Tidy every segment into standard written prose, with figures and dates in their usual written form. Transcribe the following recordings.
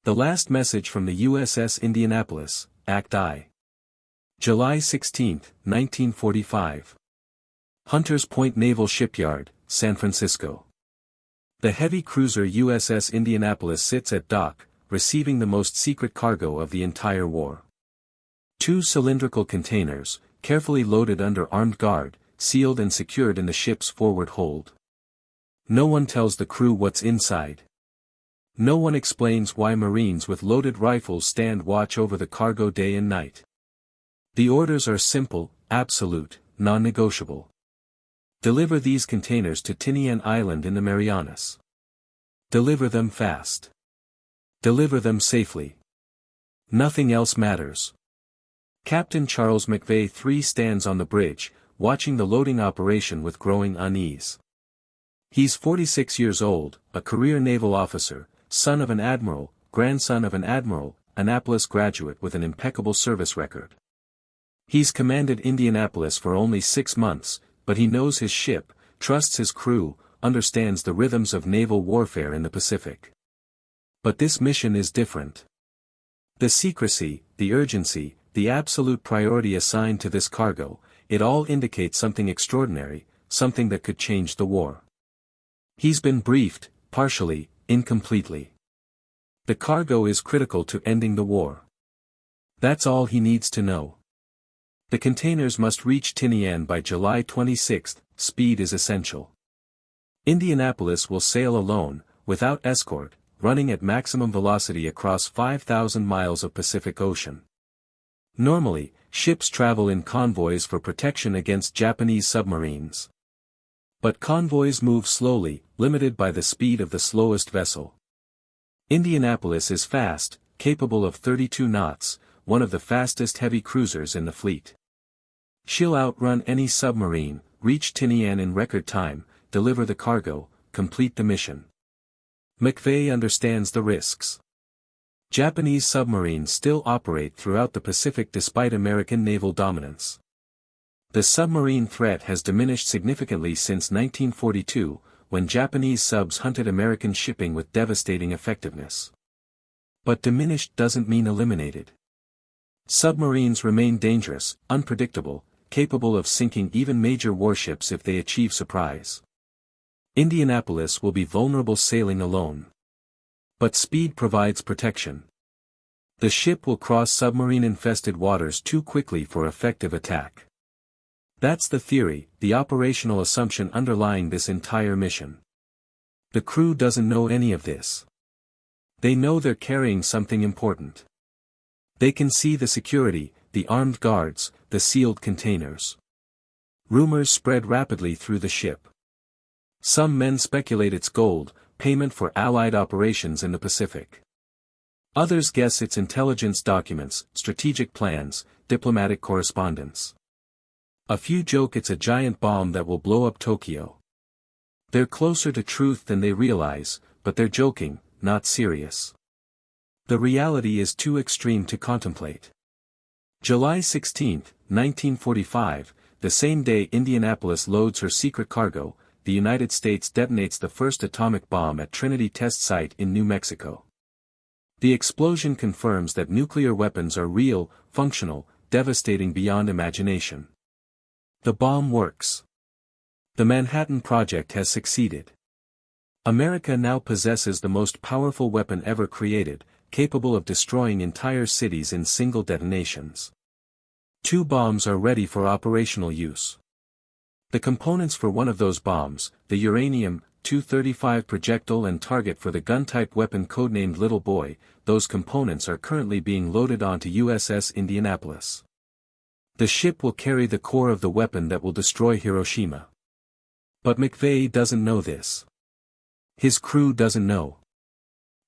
The last message from the USS Indianapolis, Act I. July 16, 1945. Hunters Point Naval Shipyard, San Francisco. The heavy cruiser USS Indianapolis sits at dock, receiving the most secret cargo of the entire war. 2 cylindrical containers, carefully loaded under armed guard, sealed and secured in the ship's forward hold. No one tells the crew what's inside. No one explains why Marines with loaded rifles stand watch over the cargo day and night. The orders are simple, absolute, non-negotiable. Deliver these containers to Tinian Island in the Marianas. Deliver them fast. Deliver them safely. Nothing else matters. Captain Charles McVeigh III stands on the bridge, watching the loading operation with growing unease. He's 46 years old, a career naval officer, son of an admiral, grandson of an admiral, Annapolis graduate with an impeccable service record. He's commanded Indianapolis for only 6 months, but he knows his ship, trusts his crew, understands the rhythms of naval warfare in the Pacific. But this mission is different. The secrecy, the urgency, the absolute priority assigned to this cargo, it all indicates something extraordinary, something that could change the war. He's been briefed, partially, incompletely. The cargo is critical to ending the war. That's all he needs to know. The containers must reach Tinian by July 26, speed is essential. Indianapolis will sail alone, without escort, running at maximum velocity across 5,000 miles of Pacific Ocean. Normally, ships travel in convoys for protection against Japanese submarines. But convoys move slowly, limited by the speed of the slowest vessel. Indianapolis is fast, capable of 32 knots, one of the fastest heavy cruisers in the fleet. She'll outrun any submarine, reach Tinian in record time, deliver the cargo, complete the mission. McVeigh understands the risks. Japanese submarines still operate throughout the Pacific despite American naval dominance. The submarine threat has diminished significantly since 1942, when Japanese subs hunted American shipping with devastating effectiveness. But diminished doesn't mean eliminated. Submarines remain dangerous, unpredictable, capable of sinking even major warships if they achieve surprise. Indianapolis will be vulnerable sailing alone. But speed provides protection. The ship will cross submarine-infested waters too quickly for effective attack. That's the theory, the operational assumption underlying this entire mission. The crew doesn't know any of this. They know they're carrying something important. They can see the security, the armed guards, the sealed containers. Rumors spread rapidly through the ship. Some men speculate it's gold, payment for Allied operations in the Pacific. Others guess it's intelligence documents, strategic plans, diplomatic correspondence. A few joke it's a giant bomb that will blow up Tokyo. They're closer to truth than they realize, but they're joking, not serious. The reality is too extreme to contemplate. July 16, 1945, the same day Indianapolis loads her secret cargo, the United States detonates the first atomic bomb at Trinity Test Site in New Mexico. The explosion confirms that nuclear weapons are real, functional, devastating beyond imagination. The bomb works. The Manhattan Project has succeeded. America now possesses the most powerful weapon ever created, capable of destroying entire cities in single detonations. 2 bombs are ready for operational use. The components for one of those bombs, the uranium-235 projectile and target for the gun-type weapon codenamed Little Boy, those components are currently being loaded onto USS Indianapolis. The ship will carry the core of the weapon that will destroy Hiroshima. But McVeigh doesn't know this. His crew doesn't know.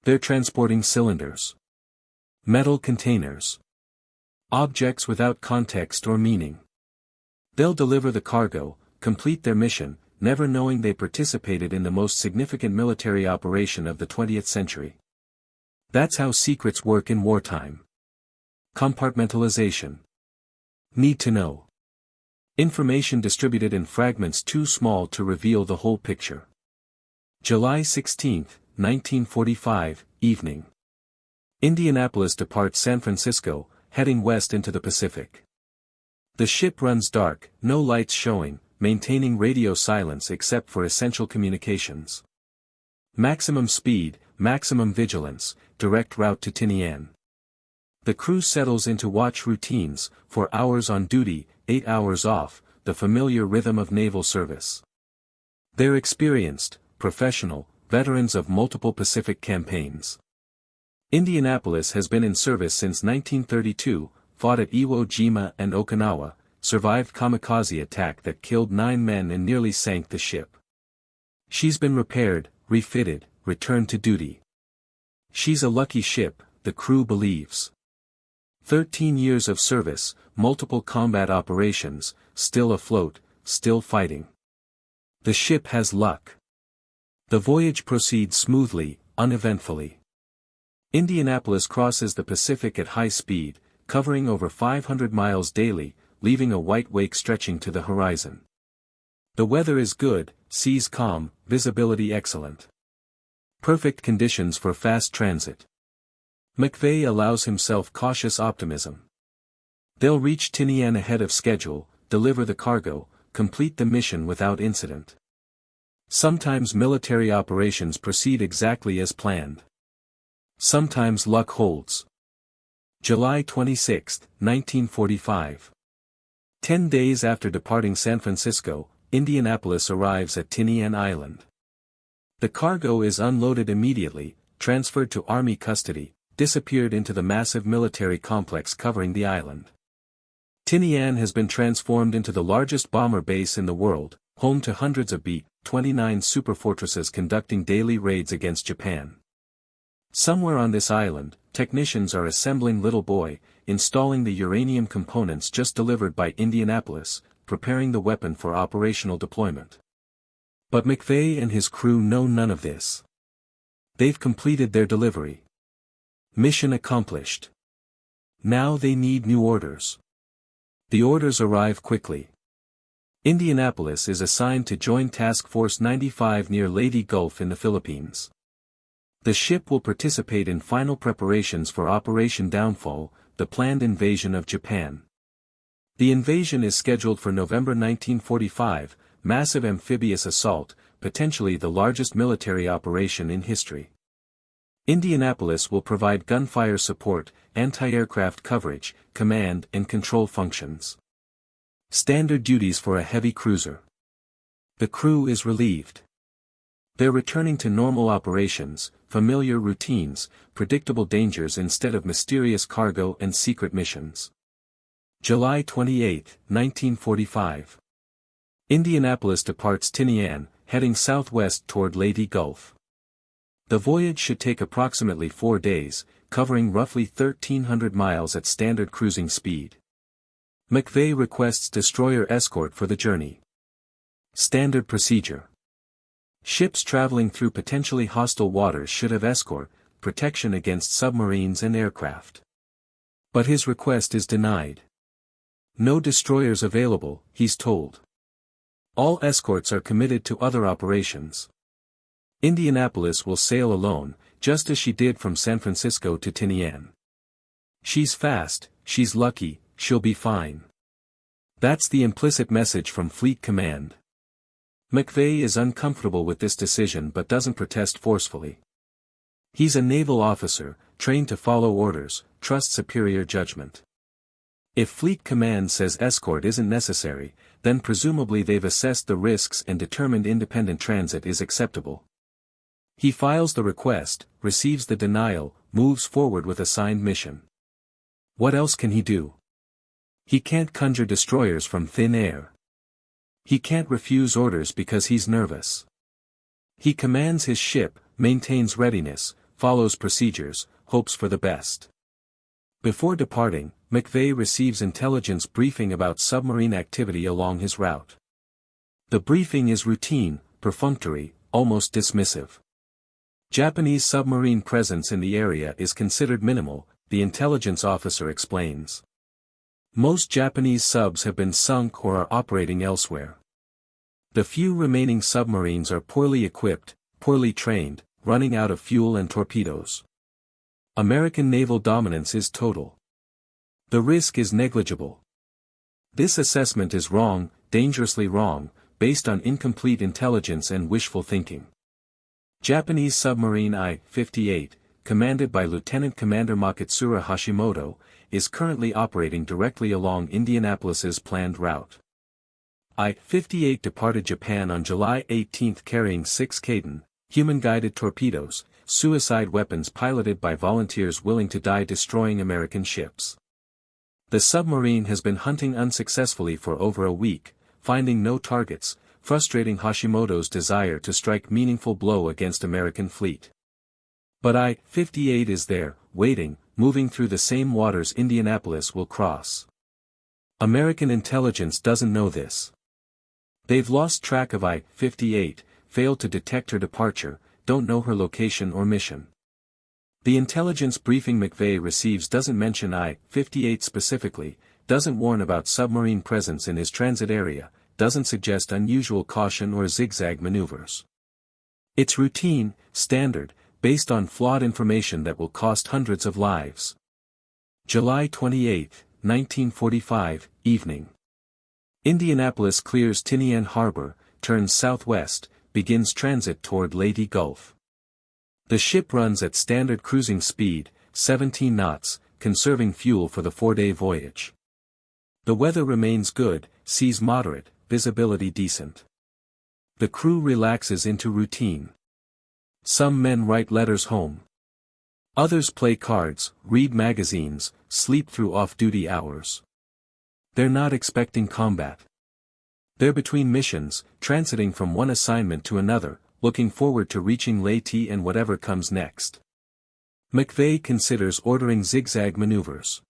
They're transporting cylinders. Metal containers. Objects without context or meaning. They'll deliver the cargo, complete their mission, never knowing they participated in the most significant military operation of the 20th century. That's how secrets work in wartime. Compartmentalization. Need to know. Information distributed in fragments too small to reveal the whole picture. July 16, 1945, evening. Indianapolis departs San Francisco, heading west into the Pacific. The ship runs dark, no lights showing, maintaining radio silence except for essential communications. Maximum speed, maximum vigilance, direct route to Tinian. The crew settles into watch routines, 4 hours on duty, 8 hours off, the familiar rhythm of naval service. They're experienced, professional, veterans of multiple Pacific campaigns. Indianapolis has been in service since 1932, fought at Iwo Jima and Okinawa, survived kamikaze attack that killed 9 men and nearly sank the ship. She's been repaired, refitted, returned to duty. She's a lucky ship, the crew believes. 13 years of service, multiple combat operations, still afloat, still fighting. The ship has luck. The voyage proceeds smoothly, uneventfully. Indianapolis crosses the Pacific at high speed, covering over 500 miles daily, leaving a white wake stretching to the horizon. The weather is good, seas calm, visibility excellent. Perfect conditions for fast transit. McVeigh allows himself cautious optimism. They'll reach Tinian ahead of schedule, deliver the cargo, complete the mission without incident. Sometimes military operations proceed exactly as planned. Sometimes luck holds. July 26, 1945. 10 days after departing San Francisco, Indianapolis arrives at Tinian Island. The cargo is unloaded immediately, transferred to Army custody, disappeared into the massive military complex covering the island. Tinian has been transformed into the largest bomber base in the world, home to hundreds of B-29 superfortresses conducting daily raids against Japan. Somewhere on this island, technicians are assembling Little Boy, installing the uranium components just delivered by Indianapolis, preparing the weapon for operational deployment. But McVeigh and his crew know none of this. They've completed their delivery. Mission accomplished. Now they need new orders. The orders arrive quickly. Indianapolis is assigned to join Task Force 95 near Leyte Gulf in the Philippines. The ship will participate in final preparations for Operation Downfall, the planned invasion of Japan. The invasion is scheduled for November 1945, massive amphibious assault, potentially the largest military operation in history. Indianapolis will provide gunfire support, anti-aircraft coverage, command and control functions. Standard duties for a heavy cruiser. The crew is relieved. They're returning to normal operations, familiar routines, predictable dangers instead of mysterious cargo and secret missions. July 28, 1945. Indianapolis departs Tinian, heading southwest toward Leyte Gulf. The voyage should take approximately 4 days, covering roughly 1,300 miles at standard cruising speed. McVeigh requests destroyer escort for the journey. Standard procedure. Ships traveling through potentially hostile waters should have escort, protection against submarines and aircraft. But his request is denied. No destroyers available, he's told. All escorts are committed to other operations. Indianapolis will sail alone, just as she did from San Francisco to Tinian. She's fast, she's lucky, she'll be fine. That's the implicit message from Fleet Command. McVeigh is uncomfortable with this decision but doesn't protest forcefully. He's a naval officer, trained to follow orders, trust superior judgment. If Fleet Command says escort isn't necessary, then presumably they've assessed the risks and determined independent transit is acceptable. He files the request, receives the denial, moves forward with assigned mission. What else can he do? He can't conjure destroyers from thin air. He can't refuse orders because he's nervous. He commands his ship, maintains readiness, follows procedures, hopes for the best. Before departing, McVeigh receives intelligence briefing about submarine activity along his route. The briefing is routine, perfunctory, almost dismissive. Japanese submarine presence in the area is considered minimal, the intelligence officer explains. Most Japanese subs have been sunk or are operating elsewhere. The few remaining submarines are poorly equipped, poorly trained, running out of fuel and torpedoes. American naval dominance is total. The risk is negligible. This assessment is wrong, dangerously wrong, based on incomplete intelligence and wishful thinking. Japanese submarine I-58, commanded by Lieutenant Commander Makitsura Hashimoto, is currently operating directly along Indianapolis's planned route. I-58 departed Japan on July 18 carrying 6 Kaiden, human-guided torpedoes, suicide weapons piloted by volunteers willing to die destroying American ships. The submarine has been hunting unsuccessfully for over a week, finding no targets, frustrating Hashimoto's desire to strike meaningful blow against American fleet. But I-58 is there, waiting, moving through the same waters Indianapolis will cross. American intelligence doesn't know this. They've lost track of I-58, failed to detect her departure, don't know her location or mission. The intelligence briefing McVeigh receives doesn't mention I-58 specifically, doesn't warn about submarine presence in his transit area, doesn't suggest unusual caution or zigzag maneuvers. It's routine, standard, based on flawed information that will cost hundreds of lives. July 28, 1945, evening. Indianapolis clears Tinian Harbor, turns southwest, begins transit toward Leyte Gulf. The ship runs at standard cruising speed, 17 knots, conserving fuel for the 4-day voyage. The weather remains good, seas moderate, visibility decent. The crew relaxes into routine. Some men write letters home. Others play cards, read magazines, sleep through off-duty hours. They're not expecting combat. They're between missions, transiting from one assignment to another, looking forward to reaching Leyte and whatever comes next. McVeigh considers ordering zigzag maneuvers.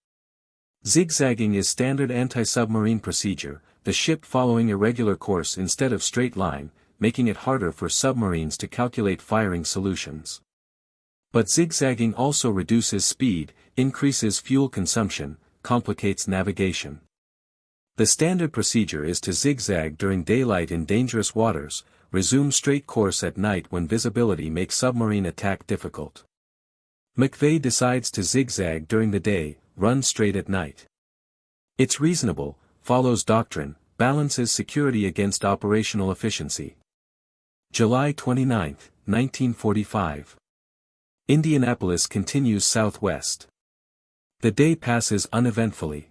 Zigzagging is standard anti-submarine procedure, the ship following a regular course instead of straight line, making it harder for submarines to calculate firing solutions. But zigzagging also reduces speed, increases fuel consumption, complicates navigation. The standard procedure is to zigzag during daylight in dangerous waters, resume straight course at night when visibility makes submarine attack difficult. McVeigh decides to zigzag during the day, run straight at night. It's reasonable, follows doctrine, balances security against operational efficiency. July 29, 1945. Indianapolis continues southwest. The day passes uneventfully.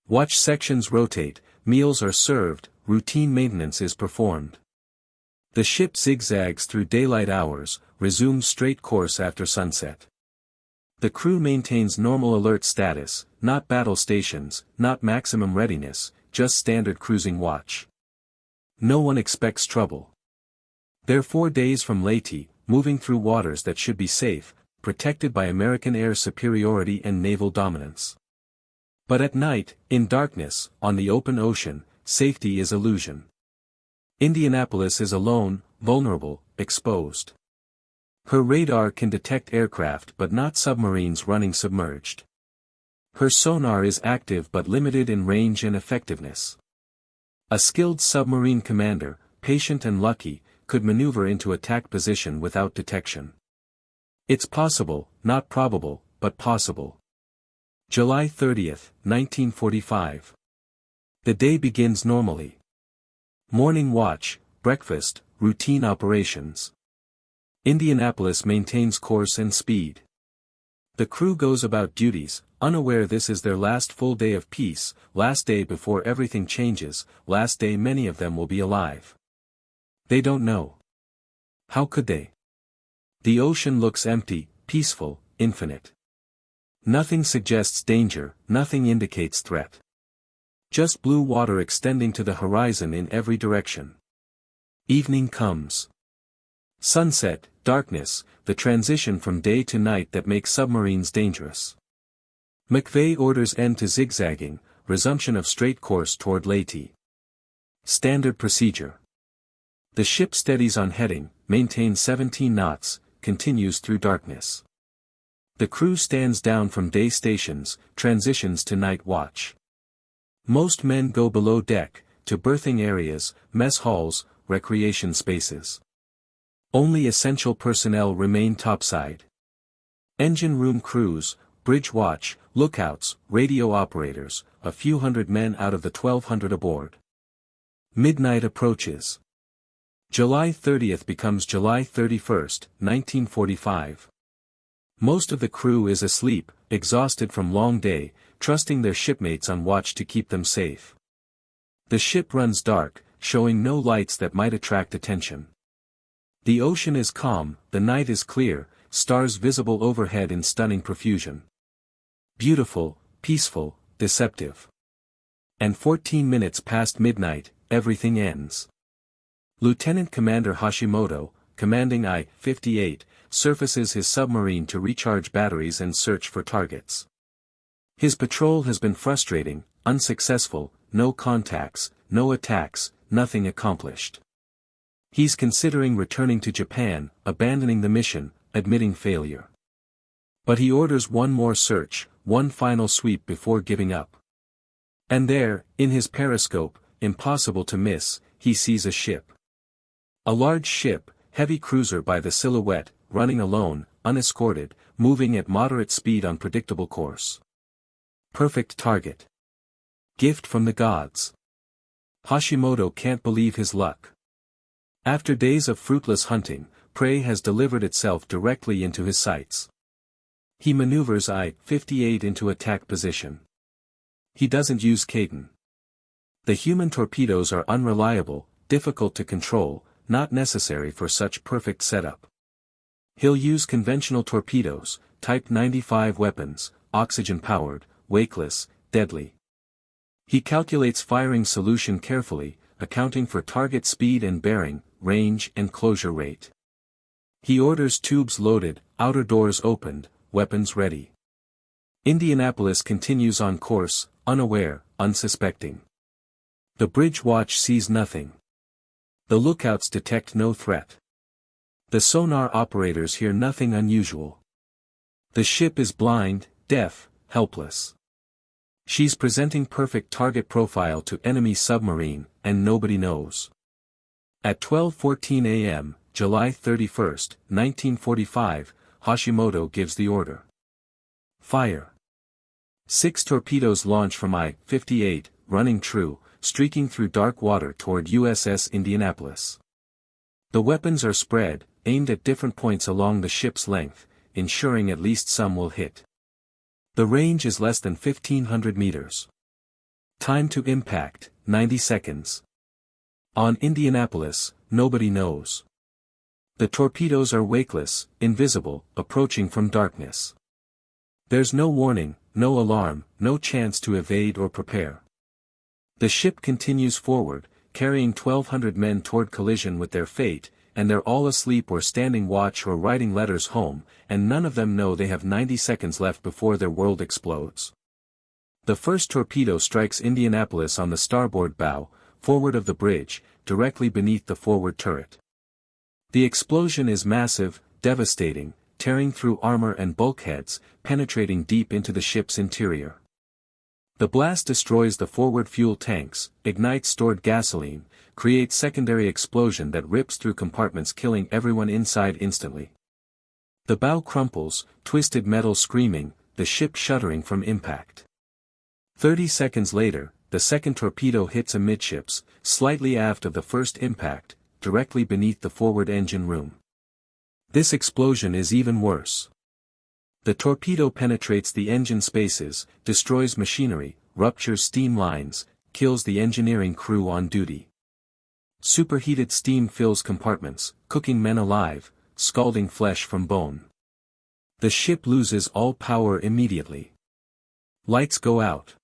Watch sections rotate, meals are served, routine maintenance is performed. The ship zigzags through daylight hours, resumes straight course after sunset. The crew maintains normal alert status, not battle stations, not maximum readiness, just standard cruising watch. No one expects trouble. They're 4 days from Leyte, moving through waters that should be safe, protected by American air superiority and naval dominance. But at night, in darkness, on the open ocean, safety is illusion. Indianapolis is alone, vulnerable, exposed. Her radar can detect aircraft but not submarines running submerged. Her sonar is active but limited in range and effectiveness. A skilled submarine commander, patient and lucky, could maneuver into attack position without detection. It's possible, not probable, but possible. July 30, 1945. The day begins normally. Morning watch, breakfast, routine operations. Indianapolis maintains course and speed. The crew goes about duties, unaware this is their last full day of peace, last day before everything changes, last day many of them will be alive. They don't know. How could they? The ocean looks empty, peaceful, infinite. Nothing suggests danger, nothing indicates threat. Just blue water extending to the horizon in every direction. Evening comes. Sunset, darkness, the transition from day to night that makes submarines dangerous. McVeigh orders end to zigzagging, resumption of straight course toward Leyte. Standard procedure. The ship steadies on heading, maintains 17 knots, continues through darkness. The crew stands down from day stations, transitions to night watch. Most men go below deck, to berthing areas, mess halls, recreation spaces. Only essential personnel remain topside. Engine room crews, bridge watch, lookouts, radio operators, a few hundred men out of the 1,200 aboard. Midnight approaches. July 30th becomes July 31st, 1945. Most of the crew is asleep, exhausted from long day, trusting their shipmates on watch to keep them safe. The ship runs dark, showing no lights that might attract attention. The ocean is calm, the night is clear, stars visible overhead in stunning profusion. Beautiful, peaceful, deceptive. And 14 minutes past midnight, everything ends. Lieutenant Commander Hashimoto, commanding I-58, surfaces his submarine to recharge batteries and search for targets. His patrol has been frustrating, unsuccessful, no contacts, no attacks, nothing accomplished. He's considering returning to Japan, abandoning the mission, admitting failure. But he orders one more search, one final sweep before giving up. And there, in his periscope, impossible to miss, he sees a ship. A large ship, heavy cruiser by the silhouette, running alone, unescorted, moving at moderate speed on predictable course. Perfect target. Gift from the gods. Hashimoto can't believe his luck. After days of fruitless hunting, prey has delivered itself directly into his sights. He maneuvers I-58 into attack position. He doesn't use Kaiten. The human torpedoes are unreliable, difficult to control, not necessary for such perfect setup. He'll use conventional torpedoes, Type 95 weapons, oxygen-powered, wakeless, deadly. He calculates firing solution carefully, accounting for target speed and bearing, range and closure rate. He orders tubes loaded, outer doors opened, weapons ready. Indianapolis continues on course, unaware, unsuspecting. The bridge watch sees nothing. The lookouts detect no threat. The sonar operators hear nothing unusual. The ship is blind, deaf, helpless. She's presenting perfect target profile to enemy submarine, and nobody knows. At 12:14 a.m., July 31st, 1945, Hashimoto gives the order. Fire. 6 torpedoes launch from I-58, running true, streaking through dark water toward USS Indianapolis. The weapons are spread, aimed at different points along the ship's length, ensuring at least some will hit. The range is less than 1,500 meters. Time to impact, 90 seconds. On Indianapolis, nobody knows. The torpedoes are wakeless, invisible, approaching from darkness. There's no warning, no alarm, no chance to evade or prepare. The ship continues forward, carrying 1,200 men toward collision with their fate, and they're all asleep or standing watch or writing letters home, and none of them know they have 90 seconds left before their world explodes. The first torpedo strikes Indianapolis on the starboard bow, forward of the bridge, directly beneath the forward turret. The explosion is massive, devastating, tearing through armor and bulkheads, penetrating deep into the ship's interior. The blast destroys the forward fuel tanks, ignites stored gasoline, creates secondary explosion that rips through compartments, killing everyone inside instantly. The bow crumples, twisted metal screaming, the ship shuddering from impact. 30 seconds later, the second torpedo hits amidships, slightly aft of the first impact, directly beneath the forward engine room. This explosion is even worse. The torpedo penetrates the engine spaces, destroys machinery, ruptures steam lines, kills the engineering crew on duty. Superheated steam fills compartments, cooking men alive, scalding flesh from bone. The ship loses all power immediately. Lights go out.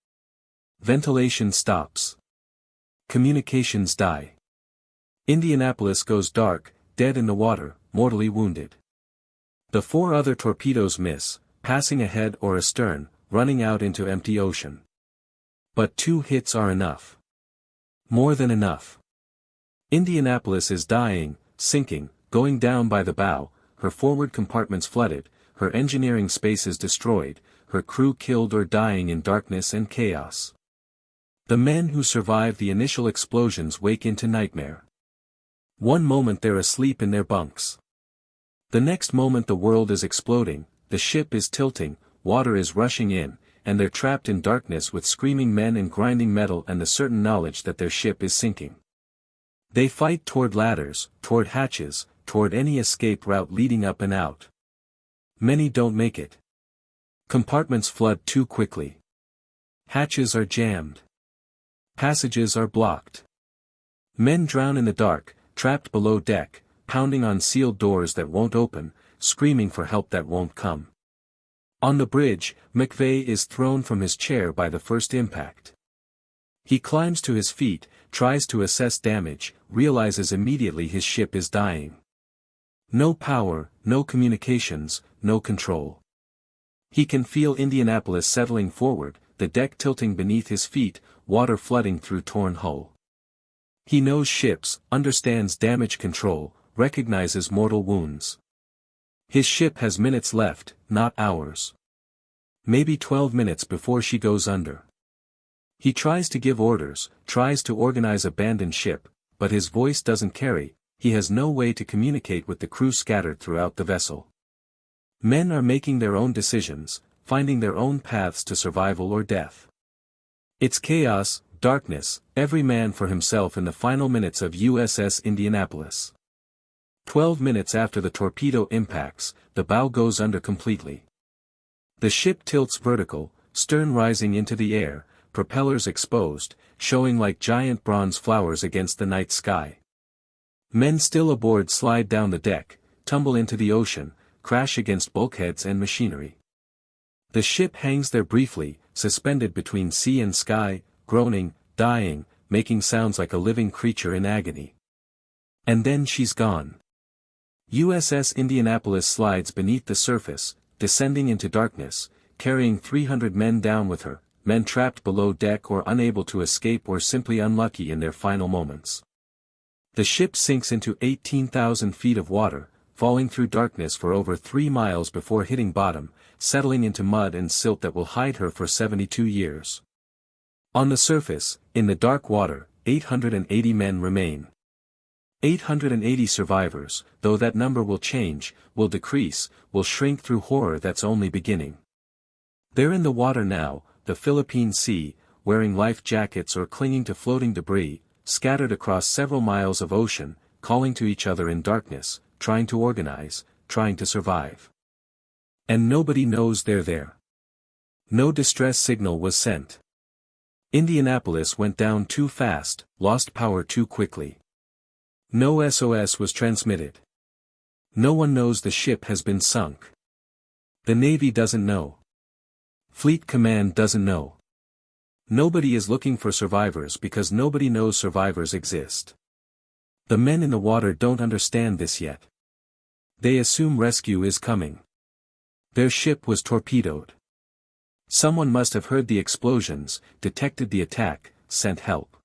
Ventilation stops. Communications die. Indianapolis goes dark, dead in the water, mortally wounded. The 4 other torpedoes miss, passing ahead or astern, running out into empty ocean. But 2 hits are enough. More than enough. Indianapolis is dying, sinking, going down by the bow, her forward compartments flooded, her engineering spaces destroyed, her crew killed or dying in darkness and chaos. The men who survive the initial explosions wake into nightmare. One moment they're asleep in their bunks. The next moment the world is exploding, the ship is tilting, water is rushing in, and they're trapped in darkness with screaming men and grinding metal and the certain knowledge that their ship is sinking. They fight toward ladders, toward hatches, toward any escape route leading up and out. Many don't make it. Compartments flood too quickly. Hatches are jammed. Passages are blocked. Men drown in the dark, trapped below deck, pounding on sealed doors that won't open, screaming for help that won't come. On the bridge, McVeigh is thrown from his chair by the first impact. He climbs to his feet, tries to assess damage, realizes immediately his ship is dying. No power, no communications, no control. He can feel Indianapolis settling forward, the deck tilting beneath his feet, water flooding through torn hull. He knows ships, understands damage control, recognizes mortal wounds. His ship has minutes left, not hours. Maybe 12 minutes before she goes under. He tries to give orders, tries to organize abandoned ship, but his voice doesn't carry, he has no way to communicate with the crew scattered throughout the vessel. Men are making their own decisions, finding their own paths to survival or death. It's chaos, darkness, every man for himself in the final minutes of USS Indianapolis. 12 minutes after the torpedo impacts, the bow goes under completely. The ship tilts vertical, stern rising into the air, propellers exposed, showing like giant bronze flowers against the night sky. Men still aboard slide down the deck, tumble into the ocean, crash against bulkheads and machinery. The ship hangs there briefly, suspended between sea and sky, groaning, dying, making sounds like a living creature in agony. And then she's gone. USS Indianapolis slides beneath the surface, descending into darkness, carrying 300 men down with her, men trapped below deck or unable to escape or simply unlucky in their final moments. The ship sinks into 18,000 feet of water, falling through darkness for over 3 miles before hitting bottom, settling into mud and silt that will hide her for 72 years. On the surface, in the dark water, 880 men remain. 880 survivors, though that number will change, will decrease, will shrink through horror that's only beginning. They're in the water now, the Philippine Sea, wearing life jackets or clinging to floating debris, scattered across several miles of ocean, calling to each other in darkness, trying to organize, trying to survive. And nobody knows they're there. No distress signal was sent. Indianapolis went down too fast, lost power too quickly. No SOS was transmitted. No one knows the ship has been sunk. The Navy doesn't know. Fleet Command doesn't know. Nobody is looking for survivors because nobody knows survivors exist. The men in the water don't understand this yet. They assume rescue is coming. Their ship was torpedoed. Someone must have heard the explosions, detected the attack, sent help.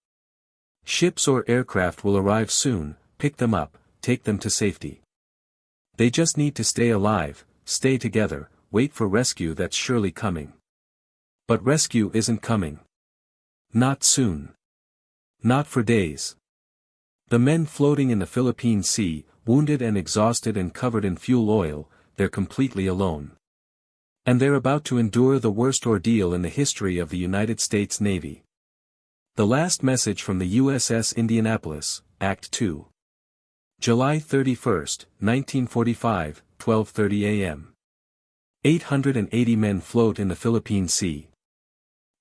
Ships or aircraft will arrive soon, pick them up, take them to safety. They just need to stay alive, stay together, wait for rescue that's surely coming. But rescue isn't coming. Not soon. Not for days. The men floating in the Philippine Sea, wounded and exhausted and covered in fuel oil, they're completely alone. And they're about to endure the worst ordeal in the history of the United States Navy. The last message from the USS Indianapolis, Act 2. July 31, 1945, 12:30 a.m. 880 men float in the Philippine Sea.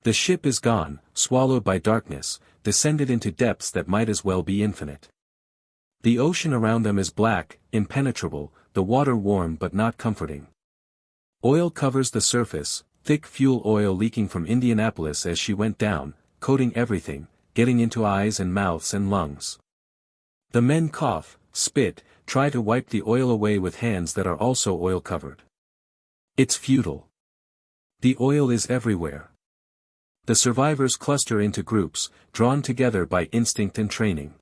The ship is gone, swallowed by darkness, descended into depths that might as well be infinite. The ocean around them is black, impenetrable, the water warm but not comforting. Oil covers the surface, thick fuel oil leaking from Indianapolis as she went down, coating everything, getting into eyes and mouths and lungs. The men cough, spit, try to wipe the oil away with hands that are also oil-covered. It's futile. The oil is everywhere. The survivors cluster into groups, drawn together by instinct and training.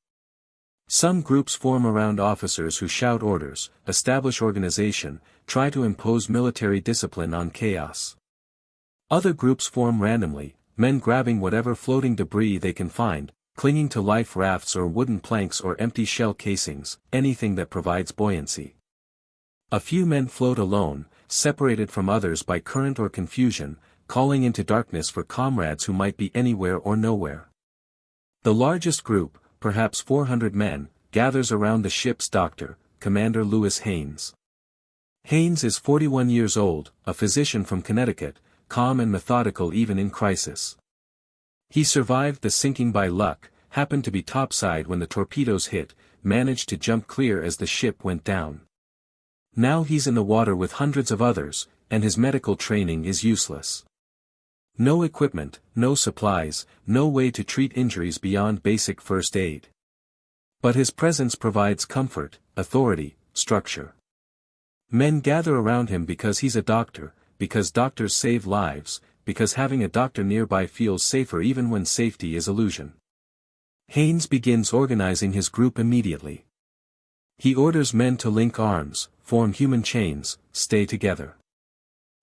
Some groups form around officers who shout orders, establish organization, try to impose military discipline on chaos. Other groups form randomly, men grabbing whatever floating debris they can find, clinging to life rafts or wooden planks or empty shell casings, anything that provides buoyancy. A few men float alone, separated from others by current or confusion, calling into darkness for comrades who might be anywhere or nowhere. The largest group, perhaps 400 men, gathers around the ship's doctor, Commander Lewis Haynes. Haynes is 41 years old, a physician from Connecticut, calm and methodical even in crisis. He survived the sinking by luck, happened to be topside when the torpedoes hit, managed to jump clear as the ship went down. Now he's in the water with hundreds of others, and his medical training is useless. No equipment, no supplies, no way to treat injuries beyond basic first aid. But his presence provides comfort, authority, structure. Men gather around him because he's a doctor, because doctors save lives, because having a doctor nearby feels safer even when safety is illusion. Haynes begins organizing his group immediately. He orders men to link arms, form human chains, stay together.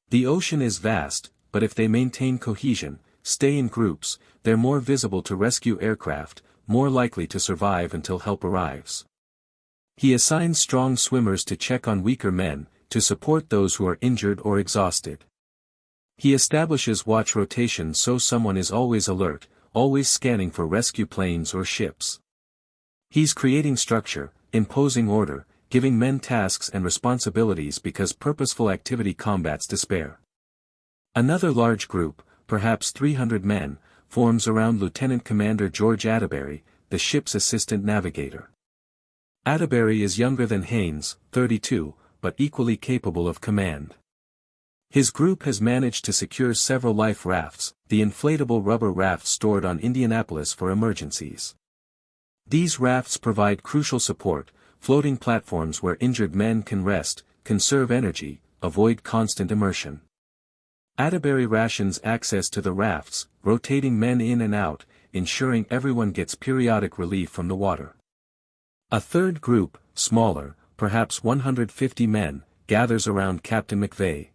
The ocean is vast, but if they maintain cohesion, stay in groups, they're more visible to rescue aircraft, more likely to survive until help arrives. He assigns strong swimmers to check on weaker men, to support those who are injured or exhausted. He establishes watch rotation so someone is always alert, always scanning for rescue planes or ships. He's creating structure, imposing order, giving men tasks and responsibilities because purposeful activity combats despair. Another large group, perhaps 300 men, forms around Lieutenant Commander George Atterbury, the ship's assistant navigator. Atterbury is younger than Haynes, 32, but equally capable of command. His group has managed to secure several life rafts, the inflatable rubber rafts stored on Indianapolis for emergencies. These rafts provide crucial support, floating platforms where injured men can rest, conserve energy, avoid constant immersion. Atterbury rations access to the rafts, rotating men in and out, ensuring everyone gets periodic relief from the water. A third group, smaller, perhaps 150 men, gathers around Captain McVeigh.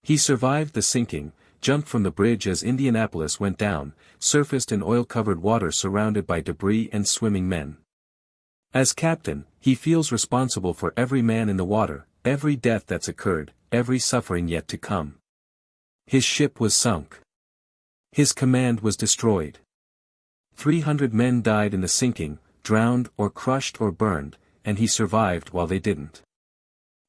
He survived the sinking, jumped from the bridge as Indianapolis went down, surfaced in oil-covered water surrounded by debris and swimming men. As captain, he feels responsible for every man in the water, every death that's occurred, every suffering yet to come. His ship was sunk. His command was destroyed. 300 men died in the sinking, drowned or crushed or burned, and he survived while they didn't.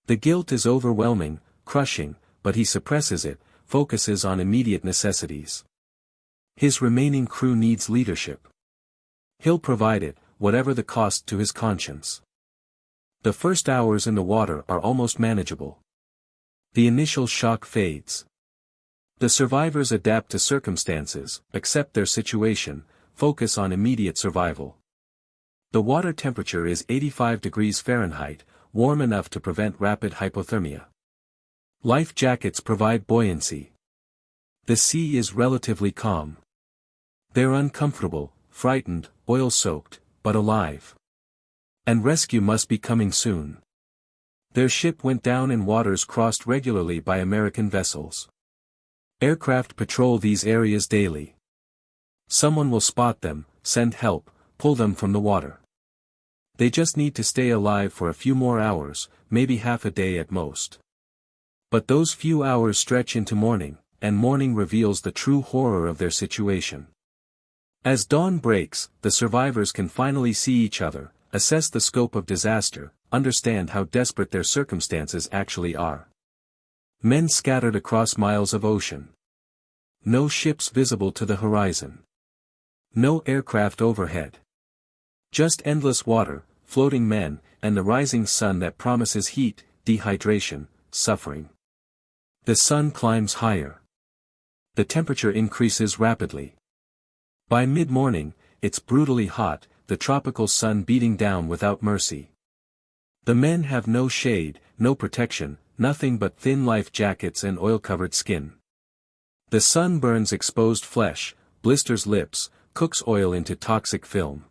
The guilt is overwhelming, crushing, but he suppresses it, focuses on immediate necessities. His remaining crew needs leadership. He'll provide it, whatever the cost to his conscience. The first hours in the water are almost manageable. The initial shock fades. The survivors adapt to circumstances, accept their situation, focus on immediate survival. The water temperature is 85 degrees Fahrenheit, warm enough to prevent rapid hypothermia. Life jackets provide buoyancy. The sea is relatively calm. They're uncomfortable, frightened, oil-soaked, but alive. And rescue must be coming soon. Their ship went down in waters crossed regularly by American vessels. Aircraft patrol these areas daily. Someone will spot them, send help, pull them from the water. They just need to stay alive for a few more hours, maybe half a day at most. But those few hours stretch into morning, and morning reveals the true horror of their situation. As dawn breaks, the survivors can finally see each other, assess the scope of disaster, understand how desperate their circumstances actually are. Men scattered across miles of ocean. No ships visible to the horizon. No aircraft overhead. Just endless water, floating men, and the rising sun that promises heat, dehydration, suffering. The sun climbs higher. The temperature increases rapidly. By mid-morning, it's brutally hot, the tropical sun beating down without mercy. The men have no shade, no protection, nothing but thin life jackets and oil-covered skin. The sun burns exposed flesh, blisters lips, cooks oil into toxic film.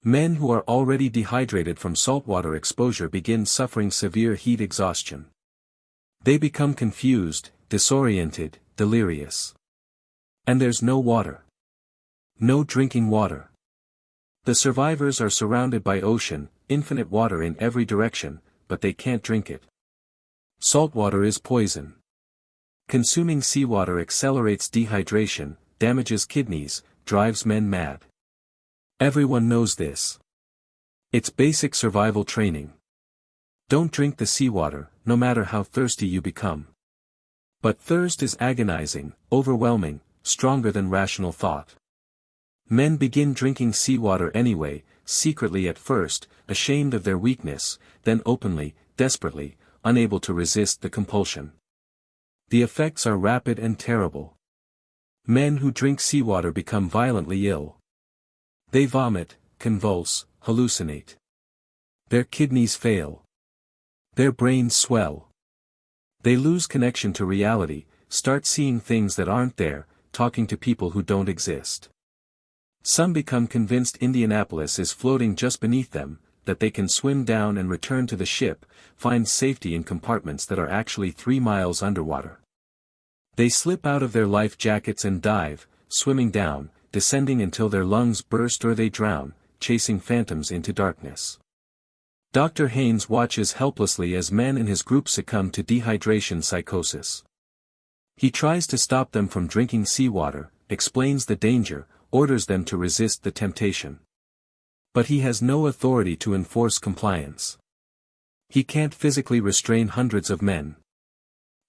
Men who are already dehydrated from saltwater exposure begin suffering severe heat exhaustion. They become confused, disoriented, delirious. And there's no water. No drinking water. The survivors are surrounded by ocean, infinite water in every direction, but they can't drink it. Saltwater is poison. Consuming seawater accelerates dehydration, damages kidneys, drives men mad. Everyone knows this. It's basic survival training. Don't drink the seawater, no matter how thirsty you become. But thirst is agonizing, overwhelming, stronger than rational thought. Men begin drinking seawater anyway, secretly at first, ashamed of their weakness, then openly, desperately, unable to resist the compulsion. The effects are rapid and terrible. Men who drink seawater become violently ill. They vomit, convulse, hallucinate. Their kidneys fail. Their brains swell. They lose connection to reality, start seeing things that aren't there, talking to people who don't exist. Some become convinced Indianapolis is floating just beneath them, that they can swim down and return to the ship, find safety in compartments that are actually 3 miles underwater. They slip out of their life jackets and dive, swimming down, descending until their lungs burst or they drown, chasing phantoms into darkness. Dr. Haynes watches helplessly as men in his group succumb to dehydration psychosis. He tries to stop them from drinking seawater, explains the danger, orders them to resist the temptation. But he has no authority to enforce compliance. He can't physically restrain hundreds of men.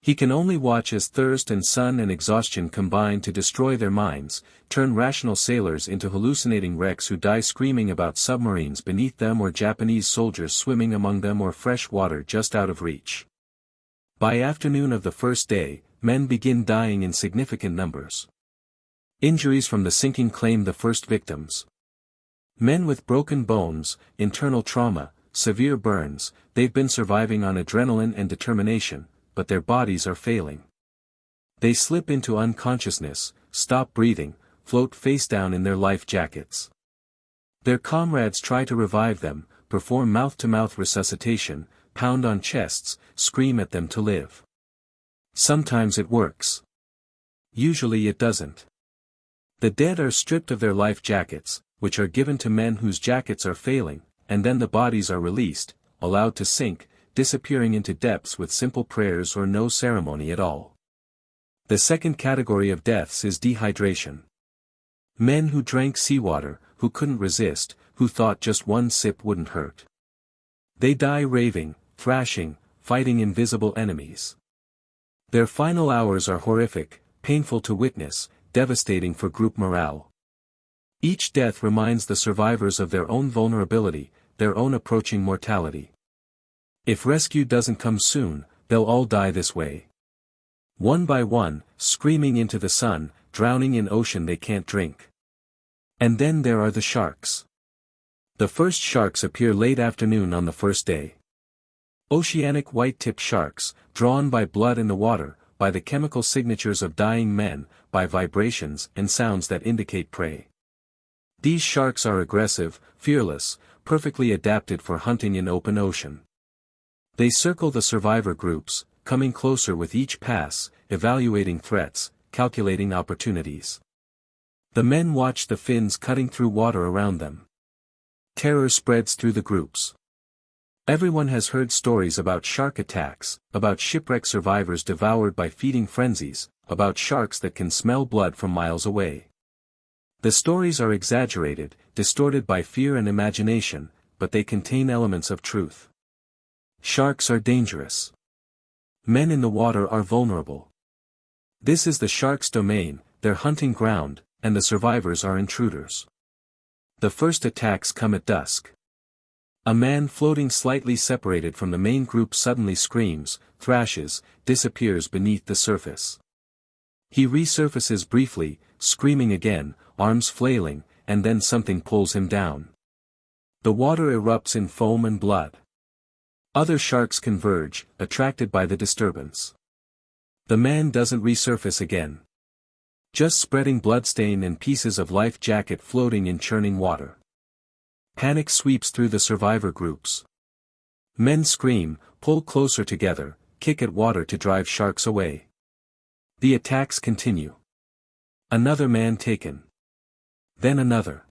He can only watch as thirst and sun and exhaustion combine to destroy their minds, turn rational sailors into hallucinating wrecks who die screaming about submarines beneath them or Japanese soldiers swimming among them or fresh water just out of reach. By afternoon of the first day, men begin dying in significant numbers. Injuries from the sinking claim the first victims. Men with broken bones, internal trauma, severe burns, they've been surviving on adrenaline and determination, but their bodies are failing. They slip into unconsciousness, stop breathing, float face down in their life jackets. Their comrades try to revive them, perform mouth-to-mouth resuscitation, pound on chests, scream at them to live. Sometimes it works. Usually it doesn't. The dead are stripped of their life jackets, which are given to men whose jackets are failing, and then the bodies are released, allowed to sink, disappearing into depths with simple prayers or no ceremony at all. The second category of deaths is dehydration. Men who drank seawater, who couldn't resist, who thought just one sip wouldn't hurt. They die raving, thrashing, fighting invisible enemies. Their final hours are horrific, painful to witness, devastating for group morale. Each death reminds the survivors of their own vulnerability, their own approaching mortality. If rescue doesn't come soon, they'll all die this way. One by one, screaming into the sun, drowning in ocean they can't drink. And then there are the sharks. The first sharks appear late afternoon on the first day. Oceanic white-tipped sharks, drawn by blood in the water, by the chemical signatures of dying men, by vibrations and sounds that indicate prey. These sharks are aggressive, fearless, perfectly adapted for hunting in open ocean. They circle the survivor groups, coming closer with each pass, evaluating threats, calculating opportunities. The men watch the fins cutting through water around them. Terror spreads through the groups. Everyone has heard stories about shark attacks, about shipwreck survivors devoured by feeding frenzies, about sharks that can smell blood from miles away. The stories are exaggerated, distorted by fear and imagination, but they contain elements of truth. Sharks are dangerous. Men in the water are vulnerable. This is the sharks' domain, their hunting ground, and the survivors are intruders. The first attacks come at dusk. A man floating slightly separated from the main group suddenly screams, thrashes, disappears beneath the surface. He resurfaces briefly, screaming again, arms flailing, and then something pulls him down. The water erupts in foam and blood. Other sharks converge, attracted by the disturbance. The man doesn't resurface again. Just spreading bloodstain and pieces of life jacket floating in churning water. Panic sweeps through the survivor groups. Men scream, pull closer together, kick at water to drive sharks away. The attacks continue. Another man taken. Then another.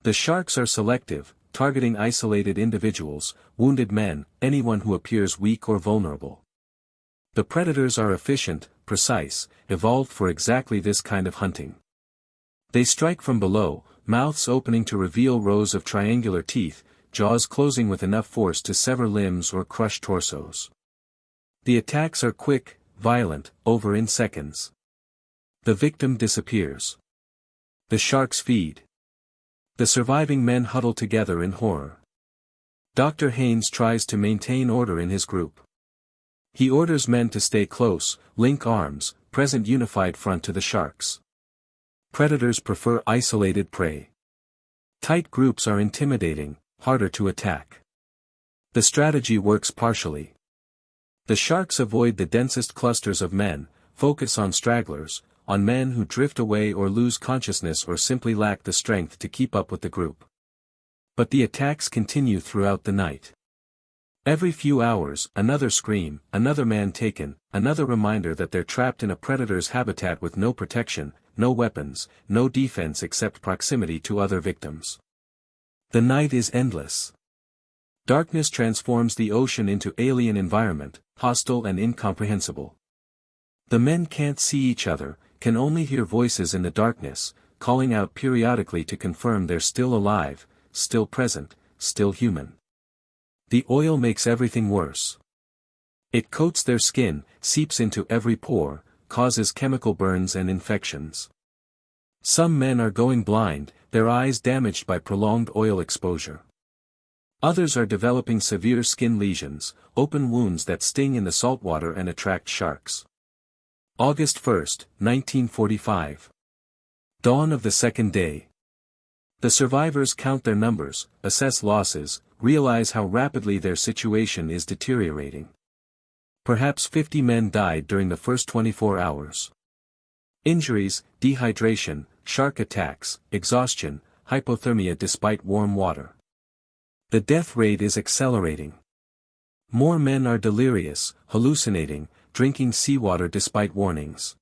The sharks are selective, targeting isolated individuals, wounded men, anyone who appears weak or vulnerable. The predators are efficient, precise, evolved for exactly this kind of hunting. They strike from below, mouths opening to reveal rows of triangular teeth, jaws closing with enough force to sever limbs or crush torsos. The attacks are quick, violent, over in seconds. The victim disappears. The sharks feed. The surviving men huddle together in horror. Dr. Haynes tries to maintain order in his group. He orders men to stay close, link arms, present unified front to the sharks. Predators prefer isolated prey. Tight groups are intimidating, harder to attack. The strategy works partially. The sharks avoid the densest clusters of men, focus on stragglers, on men who drift away or lose consciousness or simply lack the strength to keep up with the group. But the attacks continue throughout the night. Every few hours, another scream, another man taken, another reminder that they're trapped in a predator's habitat with no protection, no weapons, no defense except proximity to other victims. The night is endless. Darkness transforms the ocean into alien environment, hostile and incomprehensible. The men can't see each other, can only hear voices in the darkness, calling out periodically to confirm they're still alive, still present, still human. The oil makes everything worse. It coats their skin, seeps into every pore, causes chemical burns and infections. Some men are going blind, their eyes damaged by prolonged oil exposure. Others are developing severe skin lesions, open wounds that sting in the saltwater and attract sharks. August 1, 1945. Dawn of the second day. The survivors count their numbers, assess losses, realize how rapidly their situation is deteriorating. Perhaps 50 men died during the first 24 hours. Injuries, dehydration, shark attacks, exhaustion, hypothermia despite warm water. The death rate is accelerating. More men are delirious, hallucinating, drinking seawater despite warnings.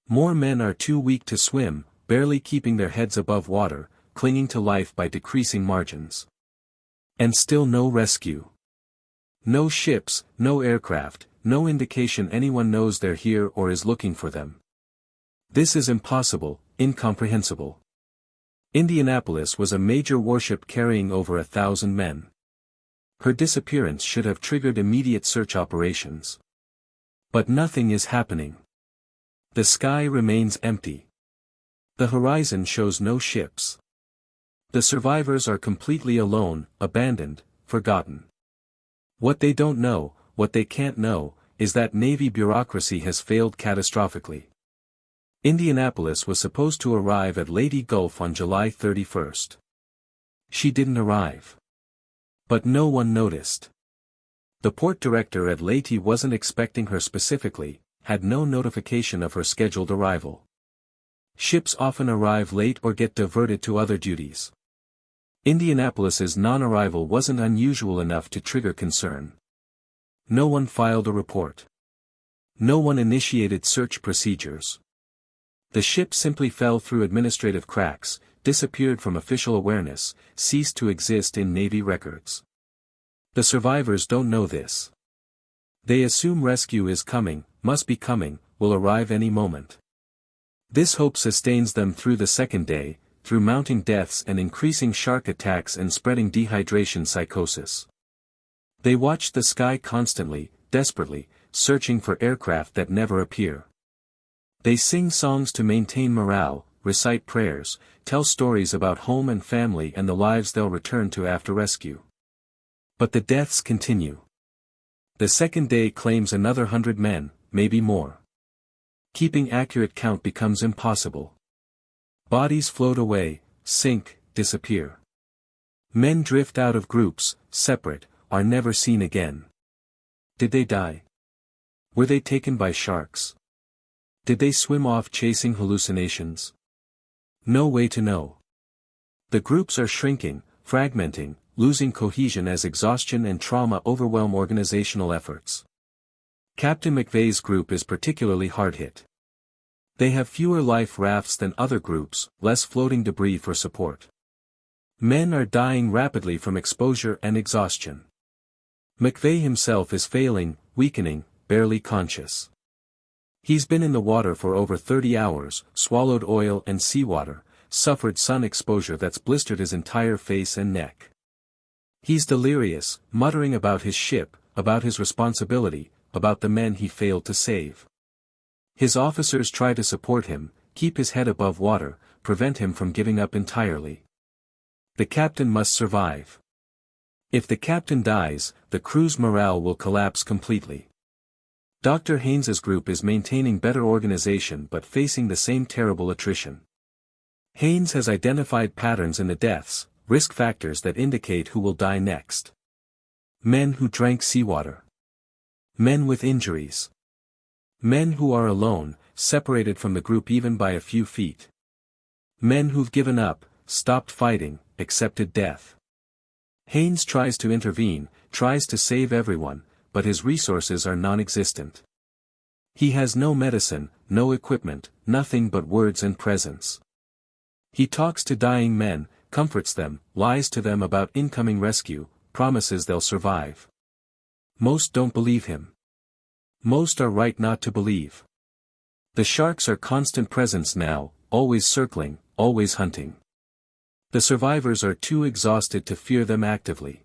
More men are too weak to swim, barely keeping their heads above water, clinging to life by decreasing margins. And still no rescue. No ships, no aircraft, no indication anyone knows they're here or is looking for them. This is impossible, incomprehensible. Indianapolis was a major warship carrying over 1,000 men. Her disappearance should have triggered immediate search operations. But nothing is happening. The sky remains empty. The horizon shows no ships. The survivors are completely alone, abandoned, forgotten. What they don't know, what they can't know, is that Navy bureaucracy has failed catastrophically. Indianapolis was supposed to arrive at Leyte Gulf on July 31. She didn't arrive. But no one noticed. The port director at Leyte wasn't expecting her specifically, had no notification of her scheduled arrival. Ships often arrive late or get diverted to other duties. Indianapolis's non-arrival wasn't unusual enough to trigger concern. No one filed a report. No one initiated search procedures. The ship simply fell through administrative cracks, disappeared from official awareness, ceased to exist in Navy records. The survivors don't know this. They assume rescue is coming, must be coming, will arrive any moment. This hope sustains them through the second day, through mounting deaths and increasing shark attacks and spreading dehydration psychosis. They watch the sky constantly, desperately, searching for aircraft that never appear. They sing songs to maintain morale, recite prayers, tell stories about home and family and the lives they'll return to after rescue. But the deaths continue. The second day claims another 100 men, maybe more. Keeping accurate count becomes impossible. Bodies float away, sink, disappear. Men drift out of groups, separate, are never seen again. Did they die? Were they taken by sharks? Did they swim off chasing hallucinations? No way to know. The groups are shrinking, fragmenting, losing cohesion as exhaustion and trauma overwhelm organizational efforts. Captain McVeigh's group is particularly hard hit. They have fewer life rafts than other groups, less floating debris for support. Men are dying rapidly from exposure and exhaustion. McVeigh himself is failing, weakening, barely conscious. He's been in the water for over 30 hours, swallowed oil and seawater, suffered sun exposure that's blistered his entire face and neck. He's delirious, muttering about his ship, about his responsibility, about the men he failed to save. His officers try to support him, keep his head above water, prevent him from giving up entirely. The captain must survive. If the captain dies, the crew's morale will collapse completely. Dr. Haynes's group is maintaining better organization but facing the same terrible attrition. Haynes has identified patterns in the deaths, risk factors that indicate who will die next. Men who drank seawater. Men with injuries. Men who are alone, separated from the group even by a few feet. Men who've given up, stopped fighting, accepted death. Haynes tries to intervene, tries to save everyone, but his resources are non-existent. He has no medicine, no equipment, nothing but words and presence. He talks to dying men, comforts them, lies to them about incoming rescue, promises they'll survive. Most don't believe him. Most are right not to believe. The sharks are constant presence now, always circling, always hunting. The survivors are too exhausted to fear them actively.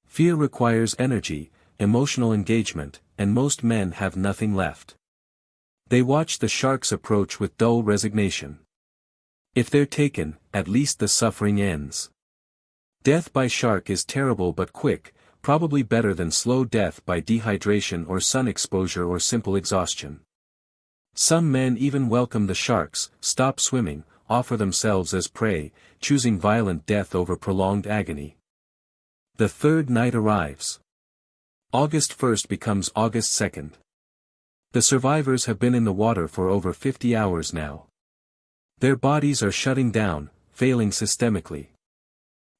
Fear requires energy, emotional engagement, and most men have nothing left. They watch the sharks approach with dull resignation. If they're taken, at least the suffering ends. Death by shark is terrible but quick, probably better than slow death by dehydration or sun exposure or simple exhaustion. Some men even welcome the sharks, stop swimming, offer themselves as prey, choosing violent death over prolonged agony. The third night arrives. August 1st becomes August 2nd. The survivors have been in the water for over 50 hours now. Their bodies are shutting down, failing systemically.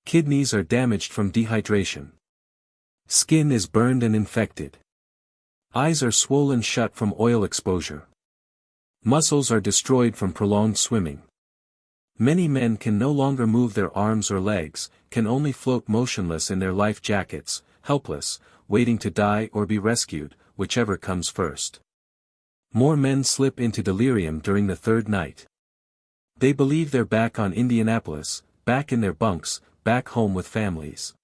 Kidneys are damaged from dehydration. Skin is burned and infected. Eyes are swollen shut from oil exposure. Muscles are destroyed from prolonged swimming. Many men can no longer move their arms or legs, can only float motionless in their life jackets, helpless, waiting to die or be rescued, whichever comes first. More men slip into delirium during the third night. They believe they're back on Indianapolis, back in their bunks, back home with families.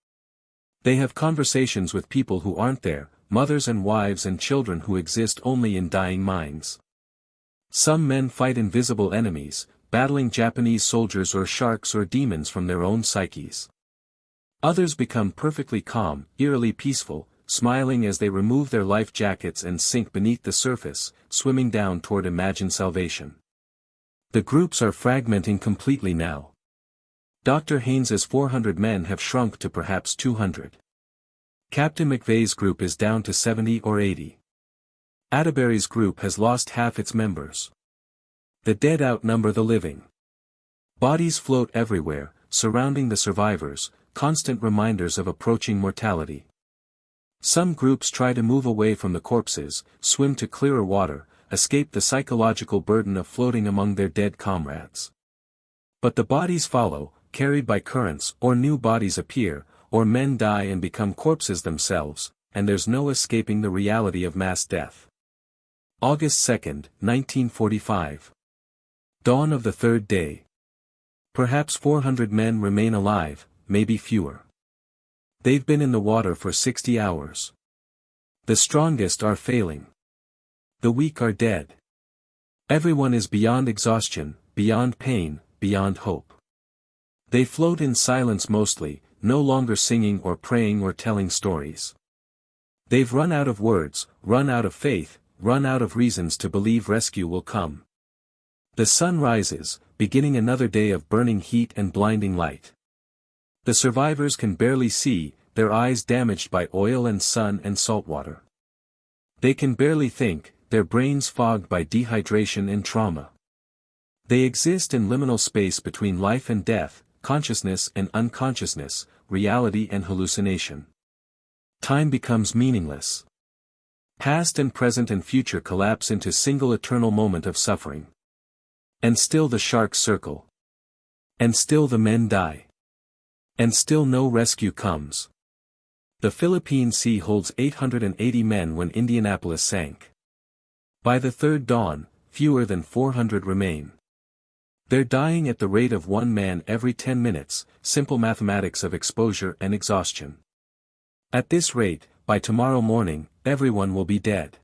They have conversations with people who aren't there, mothers and wives and children who exist only in dying minds. Some men fight invisible enemies, battling Japanese soldiers or sharks or demons from their own psyches. Others become perfectly calm, eerily peaceful, smiling as they remove their life jackets and sink beneath the surface, swimming down toward imagined salvation. The groups are fragmenting completely now. Dr. Haynes's 400 men have shrunk to perhaps 200. Captain McVeigh's group is down to 70 or 80. Atterbury's group has lost half its members. The dead outnumber the living. Bodies float everywhere, surrounding the survivors, constant reminders of approaching mortality. Some groups try to move away from the corpses, swim to clearer water, escape the psychological burden of floating among their dead comrades. But the bodies follow, carried by currents, or new bodies appear, or men die and become corpses themselves, and there's no escaping the reality of mass death. August 2nd, 1945. Dawn of the third day. Perhaps 400 men remain alive, maybe fewer. They've been in the water for 60 hours. The strongest are failing. The weak are dead. Everyone is beyond exhaustion, beyond pain, beyond hope. They float in silence mostly, no longer singing or praying or telling stories. They've run out of words, run out of faith, run out of reasons to believe rescue will come. The sun rises, beginning another day of burning heat and blinding light. The survivors can barely see, their eyes damaged by oil and sun and salt water. They can barely think, their brains fogged by dehydration and trauma. They exist in liminal space between life and death, consciousness and unconsciousness, reality and hallucination. Time becomes meaningless. Past and present and future collapse into single eternal moment of suffering. And still the sharks circle. And still the men die. And still no rescue comes. The Philippine Sea holds 880 men when Indianapolis sank. By the third dawn, fewer than 400 remain. They're dying at the rate of one man every 10 minutes, simple mathematics of exposure and exhaustion. At this rate, by tomorrow morning, everyone will be dead.